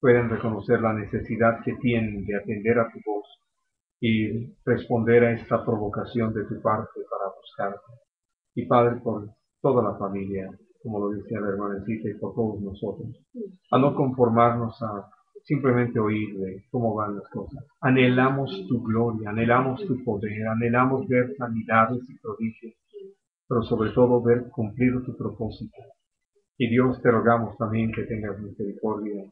puedan reconocer la necesidad que tienen de atender a tu voz y responder a esta provocación de tu parte para buscarte. Y Padre, por toda la familia, como lo decía la hermanecita, y por todos nosotros, a no conformarnos a simplemente oír de cómo van las cosas. Anhelamos tu gloria, anhelamos tu poder, anhelamos ver sanidades y prodigios, pero sobre todo ver cumplido tu propósito. Y Dios, te rogamos también que tengas misericordia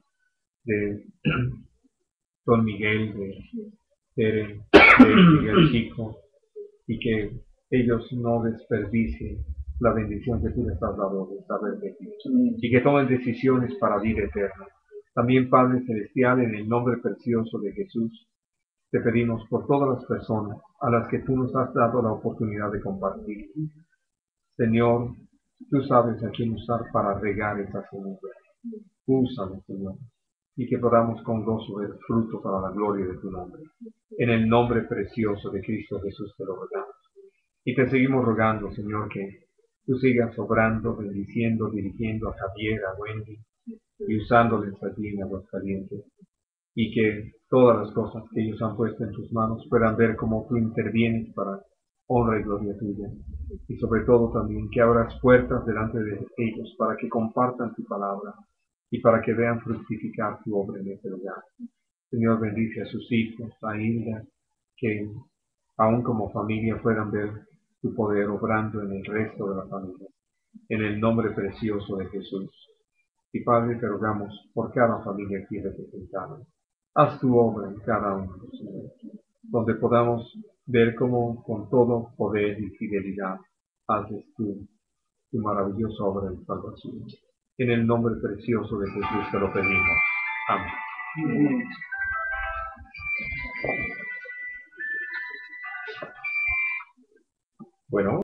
de Don Miguel, de Tere, de Miguel Chico, y que ellos no desperdicien la bendición que tú les has dado de saber de ti, y que tomen decisiones para vida eterna. También, Padre Celestial, en el nombre precioso de Jesús, te pedimos por todas las personas a las que tú nos has dado la oportunidad de compartir. Señor, tú sabes a quién usar para regar esa semilla. Úsalo, Señor, y que podamos con gozo ver fruto para la gloria de tu nombre. En el nombre precioso de Cristo Jesús te lo rogamos. Y te seguimos rogando, Señor, que tú sigas obrando, bendiciendo, dirigiendo a Javier, a Wendy, y usándoles allí en Aguascalientes. Y que todas las cosas que ellos han puesto en tus manos puedan ver cómo tú intervienes para honra y gloria tuya. Y sobre todo también que abras puertas delante de ellos para que compartan tu palabra y para que vean fructificar tu obra en este lugar. Señor, bendice a sus hijos, a Hilda, que aún como familia puedan ver tu poder obrando en el resto de la familia. En el nombre precioso de Jesús. Y Padre, te rogamos por cada familia aquí representada. Haz tu obra en cada uno, Señor, donde podamos ver cómo con todo poder y fidelidad haces tu maravillosa obra de salvación. En el nombre precioso de Jesús te lo pedimos. Amén. Bueno.